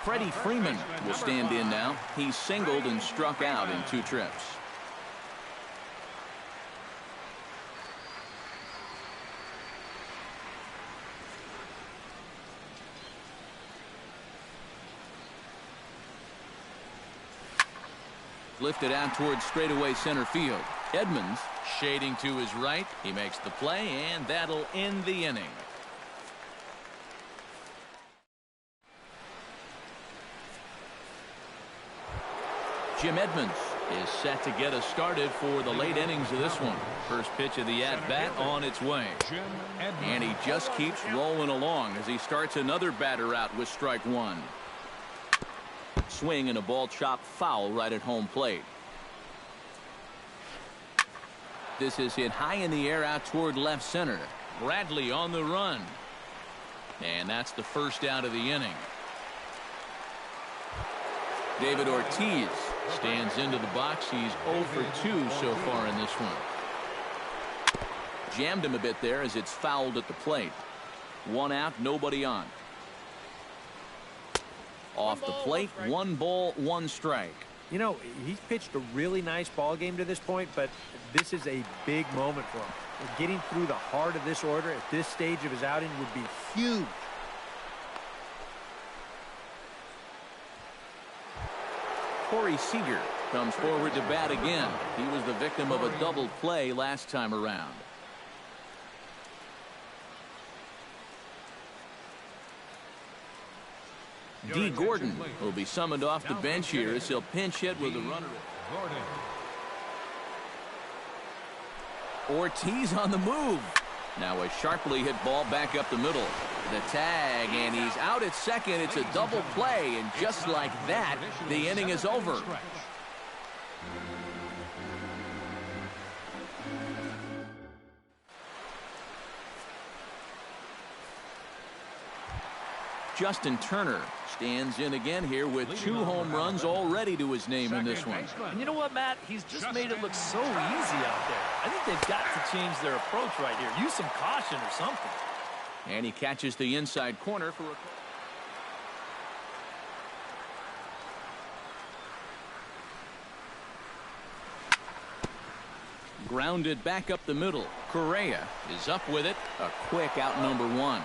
Freddie Freeman will stand in now. He's singled and struck out in 2 trips. Lifted out towards straightaway center field. Edmonds shading to his right. He makes the play, and that'll end the inning. Jim Edmonds is set to get us started for the late innings of this one. First pitch of the at-bat on its way. And he just keeps rolling along as he starts another batter out with strike 1. Swing and a ball chopped foul right at home plate. This is hit high in the air out toward left center. Bradley on the run. And that's the first out of the inning. David Ortiz stands into the box. He's 0 for 2 so far in this one. Jammed him a bit there as it's fouled at the plate. 1 out, nobody on. Off the plate, 1 ball, 1 strike. You know, he's pitched a really nice ball game to this point, but this is a big moment for him. Getting through the heart of this order at this stage of his outing would be huge. Corey Seager comes forward to bat again. He was the victim of a double play last time around. D. Gordon will be summoned off the bench here as he'll pinch hit with a runner. Ortiz on the move. Now a sharply hit ball back up the middle. The tag, and he's out at second. It's a double play, and just like that, the inning is over. Justin Turner stands in again here with 2 home runs already to his name in this one. And you know what, Matt? He's just made it look so easy out there. I think they've got to change their approach right here. Use some caution or something. And he catches the inside corner for a... Grounded back up the middle. Correa is up with it. A quick out number 1.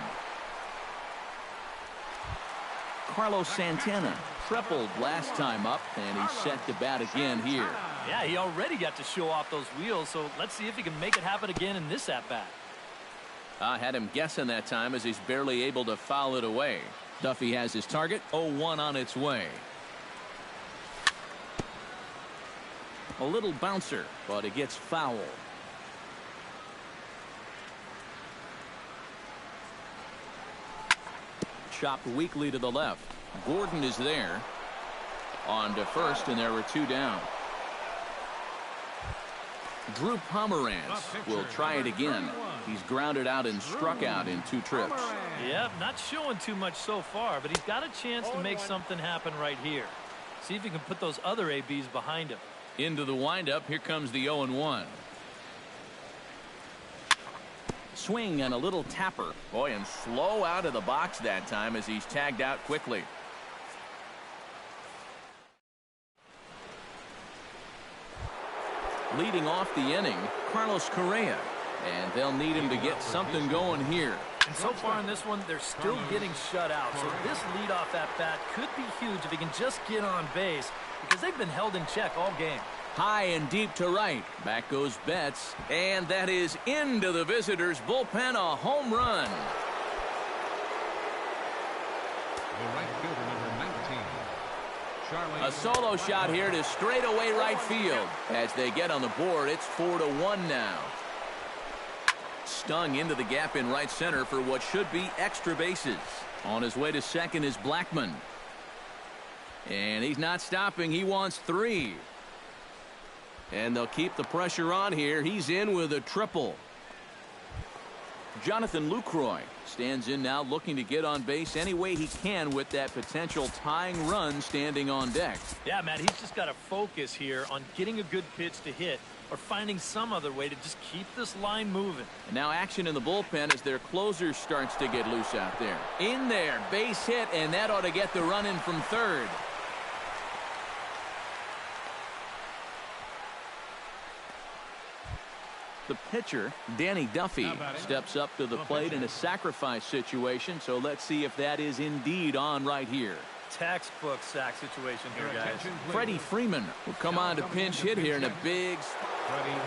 Carlos Santana tripled last time up, and he's set to bat again here. Yeah, he already got to show off those wheels, so let's see if he can make it happen again in this at-bat. I had him guessing that time as he's barely able to foul it away. Duffy has his target. 0-1 on its way. A little bouncer, but it gets foul. Chopped weakly to the left. Gordon is there. On to first, and there were 2 down. Drew Pomeranz will try it again. He's grounded out and struck out in 2 trips. Yep, not showing too much so far, but he's got a chance to make something happen right here. See if he can put those other ABs behind him. Into the windup. Here comes the 0-1. Swing and a little tapper. Boy, and slow out of the box that time as he's tagged out quickly. Leading off the inning, Carlos Correa. And they'll need him to get something going here. And so far in this one, they're still getting shut out. So this leadoff at-bat could be huge if he can just get on base, because they've been held in check all game. High and deep to right. Back goes Betts. And that is into the visitors' bullpen. A home run. The right fielder, number 19. Charlie. A solo shot here to straightaway right field. As they get on the board, it's 4-1 now. Stung into the gap in right center for what should be extra bases. On his way to second is Blackman. And he's not stopping. He wants 3. And they'll keep the pressure on here. He's in with a triple. Jonathan Lucroy stands in now, looking to get on base any way he can with that potential tying run standing on deck. Yeah, Matt, he's just got to focus here on getting a good pitch to hit or finding some other way to just keep this line moving. And now action in the bullpen as their closer starts to get loose out there. In there, base hit, and that ought to get the run in from third. The pitcher, Danny Duffy, steps up to the plate in a sacrifice situation, so let's see if that is indeed on right here. Textbook sack situation here, guys. Freddie Freeman will come on to pinch hit here in a big... Freddie.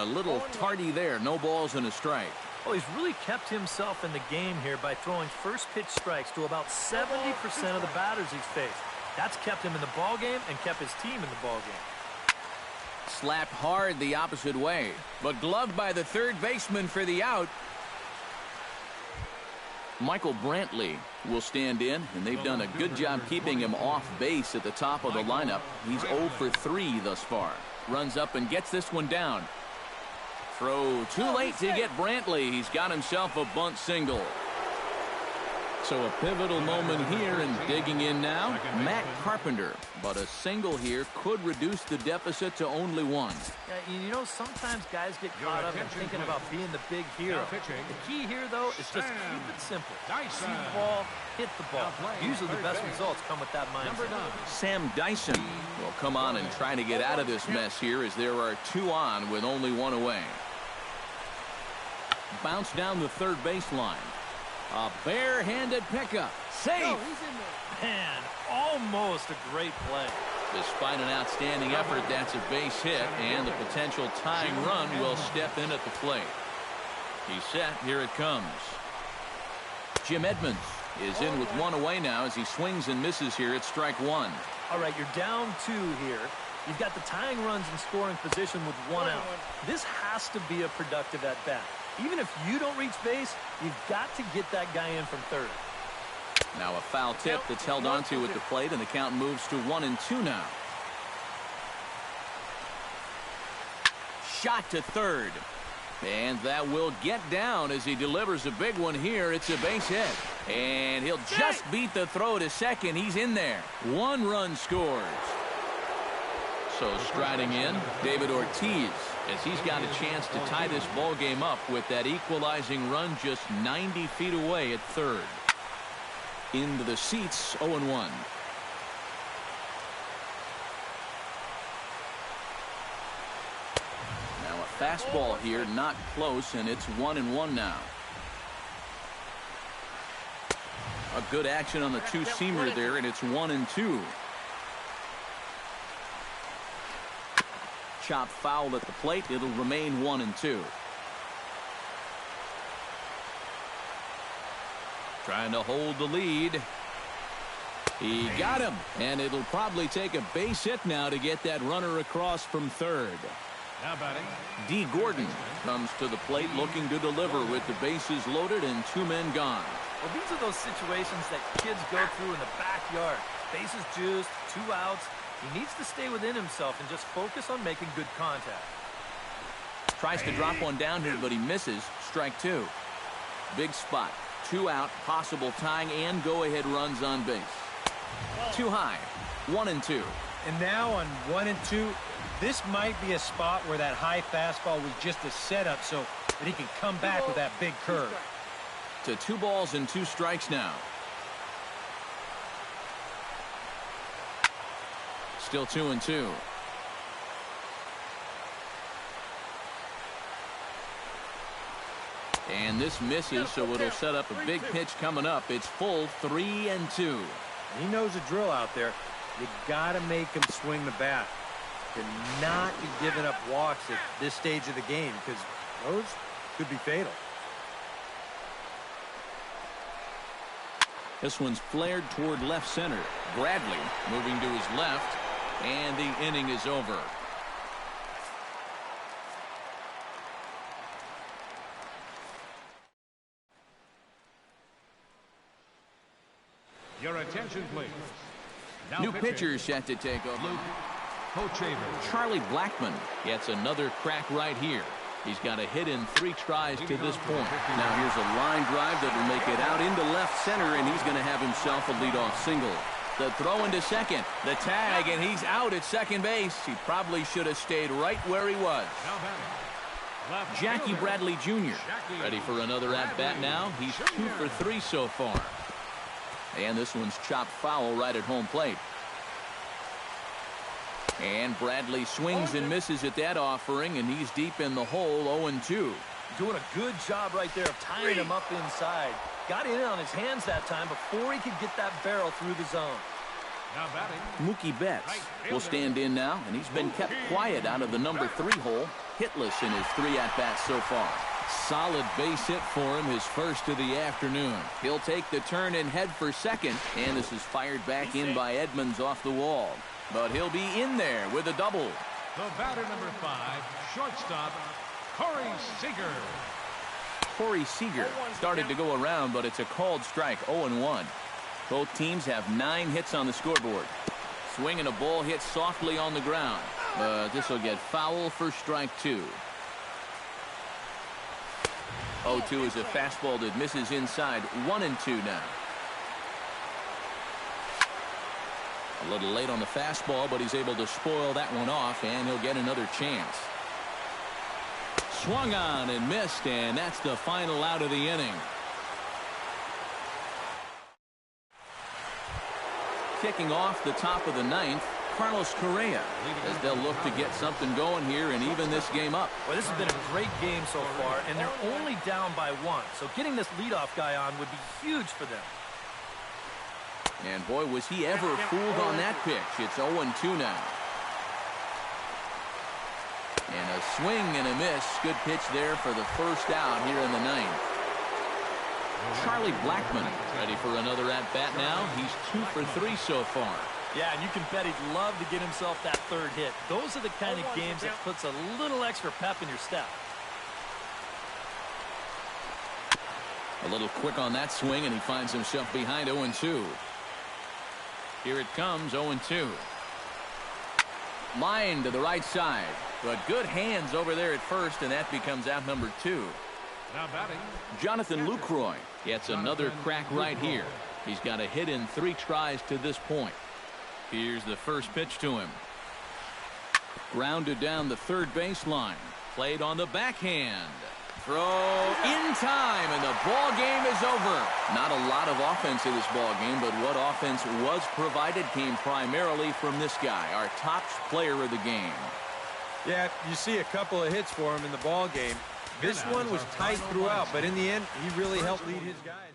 A little tardy there. No balls and a strike. Well, he's really kept himself in the game here by throwing first pitch strikes to about 70% of the batters he's faced. That's kept him in the ball game and kept his team in the ball game. Slapped hard the opposite way, but gloved by the third baseman for the out. Michael Brantley will stand in, and they've done a good job keeping him off base at the top of the lineup. He's 0 for 3 thus far. Runs up and gets this one down. Throw too late to get Brantley. He's got himself a bunt single. So a pivotal moment here, and digging in now, Matt Carpenter. But a single here could reduce the deficit to only 1. Yeah, you know, sometimes guys get caught up in thinking about being the big hero. The key here, though, is just keep it simple. See the ball, hit the ball. Usually the best results come with that mindset. Sam Dyson will come on and try to get out of this mess here as there are 2 on with only 1 away. Bounce down the third baseline. A barehanded pickup. Safe. Man, almost a great play. Despite an outstanding effort, that's a base hit, and the potential tying run will step in at the plate. He's set. Here it comes. Jim Edmonds is in with 1 away now as he swings and misses here at strike 1. All right, you're down 2 here. You've got the tying runs in scoring position with 1 out. This has to be a productive at-bat. Even if you don't reach base, you've got to get that guy in from third. Now a foul tip that's held onto at the plate, and the count moves to 1-2 now. Shot to third. And that will get down as he delivers a big one here. It's a base hit. And he'll just beat the throw to second. He's in there. 1 run scores. So striding in, David Ortiz, as he's got a chance to tie this ball game up with that equalizing run just 90 feet away at third. Into the seats, 0-1. Now a fastball here, not close, and it's 1-1 now. A good action on the two-seamer there, and it's 1-2. Chop foul at the plate. It'll remain 1-2. Trying to hold the lead. He got him, and it'll probably take a base hit now to get that runner across from third. Now batting. D. Gordon comes to the plate looking to deliver with the bases loaded and 2 men gone. Well, these are those situations that kids go through in the backyard. Bases juiced, 2 outs. He needs to stay within himself and just focus on making good contact. Tries to drop one down here, but he misses. Strike 2. Big spot. 2 out, possible tying and go-ahead runs on base. Too high. 1-2. And now on 1-2, this might be a spot where that high fastball was just a setup so that he can come back with that big curve. to 2 balls and 2 strikes now. Still 2-2. And this misses, so it'll set up a big pitch coming up. It's full 3-2. He knows the drill out there. You got to make him swing the bat. Cannot be giving up walks at this stage of the game because those could be fatal. This one's flared toward left center. Bradley moving to his left, and the inning is over. Your attention, please. Now New pitcher set to take over. Charlie Blackmon gets another crack right here. He's got a hit in 3 tries to this point. Now here's a line drive that will make it out into left center, and he's going to have himself a leadoff single. The throw into second, the tag, and he's out at second base. He probably should have stayed right where he was. Jackie Bradley Jr. ready for another at-bat now. He's 2 for 3 so far. And this one's chopped foul right at home plate. And Bradley swings and misses at that offering, and he's deep in the hole, 0-2. Doing a good job right there of tying him up inside. Got in on his hands that time before he could get that barrel through the zone. Mookie Betts will stand in now, and he's been kept quiet out of the number 3 hole, hitless in his 3 at-bats so far. Solid base hit for him, his first of the afternoon. He'll take the turn and head for second, and this is fired back in by Edmonds off the wall. But he'll be in there with a double. The batter, number 5, shortstop, Corey Seager. Corey Seager started to go around, but it's a called strike, 0-1. Both teams have 9 hits on the scoreboard. Swing and a ball hit softly on the ground, but this will get foul for strike 2. 0-2 is a fastball that misses inside. 1-2 now. A little late on the fastball, but he's able to spoil that one off, and he'll get another chance. Swung on and missed, and that's the final out of the inning. Kicking off the top of the 9th, Carlos Correa, as they'll look to get something going here and even this game up. Well, this has been a great game so far, and they're only down by 1. So getting this leadoff guy on would be huge for them. And boy, was he ever fooled on that pitch. It's 0-2 now. And a swing and a miss. Good pitch there for the first out here in the 9th. Charlie Blackmon ready for another at-bat now. He's 2 for 3 so far. Yeah, and you can bet he'd love to get himself that 3rd hit. Those are the kind of games that puts a little extra pep in your step. A little quick on that swing, and he finds himself behind 0-2. Here it comes, 0-2. Line to the right side, but good hands over there at first, and that becomes out number 2. Now batting, Jonathan Lucroy gets another crack right here. He's got a hit in 3 tries to this point. Here's the first pitch to him. Grounded down the third baseline. Played on the backhand. Throw in time, and the ball game is over. Not a lot of offense in this ball game, but what offense was provided came primarily from this guy, our top player of the game. Yeah, you see a couple of hits for him in the ball game. This one was tight throughout, but in the end, he really helped lead his guys.